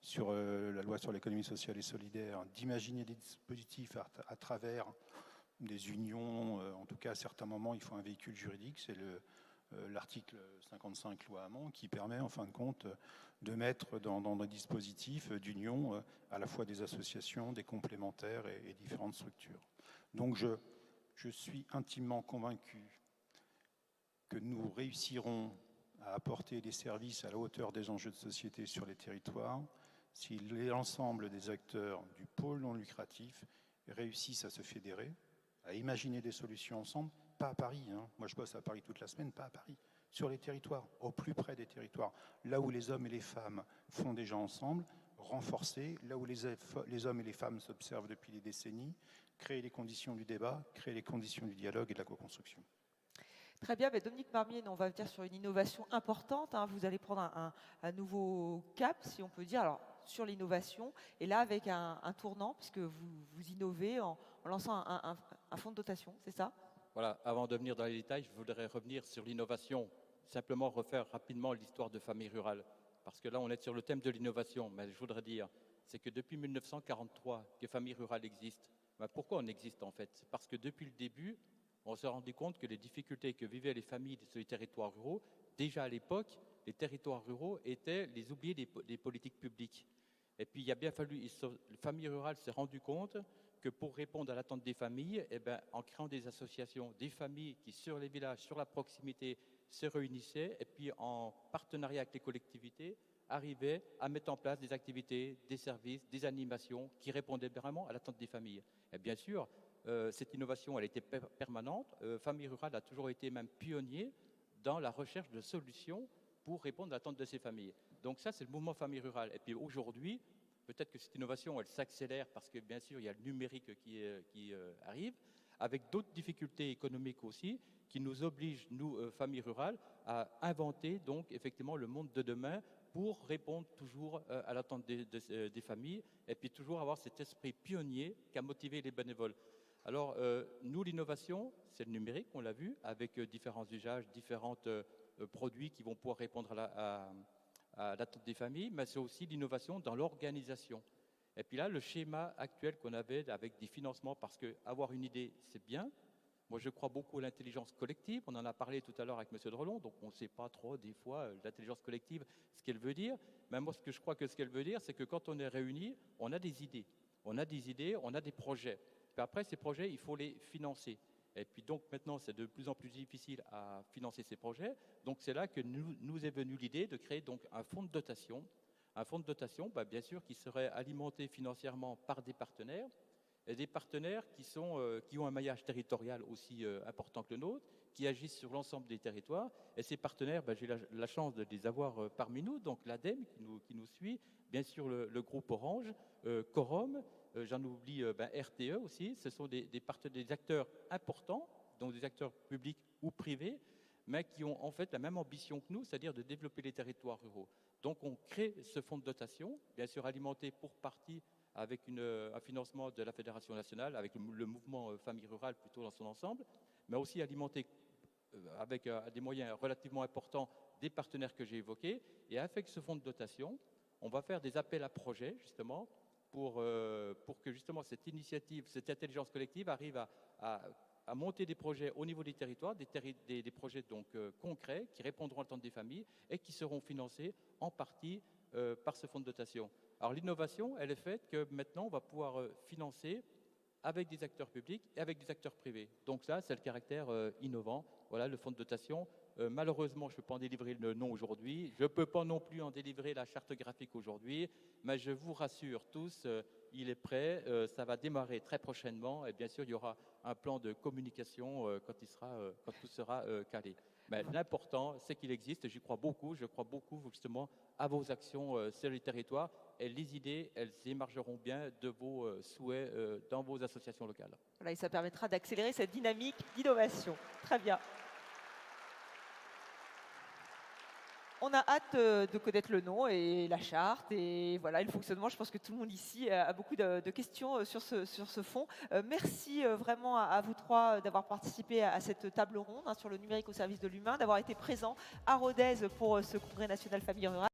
sur la loi sur l'économie sociale et solidaire, d'imaginer des dispositifs à travers des unions. En tout cas, à certains moments, il faut un véhicule juridique. C'est l'article 55 loi Hamon qui permet, en fin de compte, de mettre dans des dispositifs d'union à la fois des associations, des complémentaires et différentes structures. Donc je suis intimement convaincu que nous réussirons à apporter des services à la hauteur des enjeux de société sur les territoires si l'ensemble des acteurs du pôle non lucratif réussissent à se fédérer, à imaginer des solutions ensemble, pas à Paris, hein. Moi je bosse à Paris toute la semaine, pas à Paris, sur les territoires, au plus près des territoires, là où les hommes et les femmes font déjà ensemble, renforcer, là où les hommes et les femmes s'observent depuis des décennies, créer les conditions du débat, créer les conditions du dialogue et de la co-construction. Très bien, mais Dominique Marmier, on va dire sur une innovation importante. Vous allez prendre un nouveau cap, si on peut dire, alors, sur l'innovation, et là avec un tournant, puisque vous innovez en lançant un fonds de dotation, c'est ça? Voilà, avant de venir dans les détails, je voudrais revenir sur l'innovation, simplement refaire rapidement l'histoire de Famille Rurale. parce que là, on est sur le thème de l'innovation, mais je voudrais dire, c'est que depuis 1943 que Famille Rurale existe. Ben, pourquoi on existe en fait? C'est parce que depuis le début, on s'est rendu compte que les difficultés que vivaient les familles sur les territoires ruraux, déjà à l'époque, les territoires ruraux étaient les oubliés des politiques publiques. Et puis il a bien fallu, Famille Rurale s'est rendu compte que pour répondre à l'attente des familles, eh ben, en créant des associations, des familles qui sur les villages, sur la proximité, se réunissaient et puis en partenariat avec les collectivités, arrivaient à mettre en place des activités, des services, des animations qui répondaient vraiment à l'attente des familles. Et bien sûr, cette innovation, elle était permanente. Famille Rurale a toujours été même pionnier dans la recherche de solutions pour répondre à l'attente de ces familles. Donc ça, c'est le mouvement Famille Rurale. Et puis aujourd'hui, peut-être que cette innovation, elle s'accélère parce que bien sûr, il y a le numérique qui arrive, avec d'autres difficultés économiques aussi, qui nous obligent, nous, Famille Rurale, à inventer donc effectivement le monde de demain pour répondre toujours à l'attente des familles et puis toujours avoir cet esprit pionnier qui a motivé les bénévoles. Alors, nous, l'innovation, c'est le numérique, on l'a vu, avec différents usages, différents produits qui vont pouvoir répondre à l'attente des familles, mais c'est aussi l'innovation dans l'organisation. Et puis là, le schéma actuel qu'on avait avec des financements, parce qu'avoir une idée, c'est bien. Moi, je crois beaucoup à l'intelligence collective. On en a parlé tout à l'heure avec M. Drelon, donc on ne sait pas trop, des fois, l'intelligence collective, ce qu'elle veut dire. Mais moi, ce qu'elle veut dire, c'est que quand on est réunis, on a des idées. On a des idées, on a des projets. Puis après, ces projets, il faut les financer. Et puis donc maintenant, c'est de plus en plus difficile à financer ces projets. Donc c'est là que nous est venue l'idée de créer donc un fonds de dotation. Un fonds de dotation, bien sûr, qui serait alimenté financièrement par des partenaires, et des partenaires qui ont un maillage territorial aussi important que le nôtre, qui agissent sur l'ensemble des territoires. Et ces partenaires, j'ai la chance de les avoir parmi nous, donc l'ADEME qui nous suit, bien sûr le groupe Orange, Corom, j'en oublie RTE aussi. Ce sont des acteurs importants, donc des acteurs publics ou privés, mais qui ont en fait la même ambition que nous, c'est-à-dire de développer les territoires ruraux. Donc on crée ce fonds de dotation, bien sûr alimenté pour partie avec un financement de la Fédération nationale, avec le mouvement Famille Rurale plutôt dans son ensemble, mais aussi alimenté avec des moyens relativement importants des partenaires que j'ai évoqués. Et avec ce fonds de dotation, on va faire des appels à projets, justement, pour que justement cette initiative, cette intelligence collective arrive à monter des projets au niveau des territoires, des projets donc concrets qui répondront à l'attente des familles et qui seront financés en partie par ce fonds de dotation. Alors l'innovation, elle est faite que maintenant on va pouvoir financer avec des acteurs publics et avec des acteurs privés. Donc ça, c'est le caractère innovant. Voilà, le fonds de dotation. Malheureusement, je ne peux pas en délivrer le nom aujourd'hui. Je ne peux pas non plus en délivrer la charte graphique aujourd'hui. Mais je vous rassure tous, il est prêt. Ça va démarrer très prochainement. Et bien sûr, il y aura un plan de communication quand tout sera calé. Mais l'important, c'est qu'il existe. J'y crois beaucoup. Je crois beaucoup justement à vos actions sur les territoires. Et les idées, elles émergeront bien de vos souhaits dans vos associations locales. Voilà, et ça permettra d'accélérer cette dynamique d'innovation. Très bien. On a hâte de connaître le nom et la charte et voilà, le fonctionnement. Je pense que tout le monde ici a beaucoup de questions sur ce fonds. Merci vraiment à vous trois d'avoir participé à cette table ronde sur le numérique au service de l'humain, d'avoir été présents à Rodez pour ce congrès national Famille Rurale.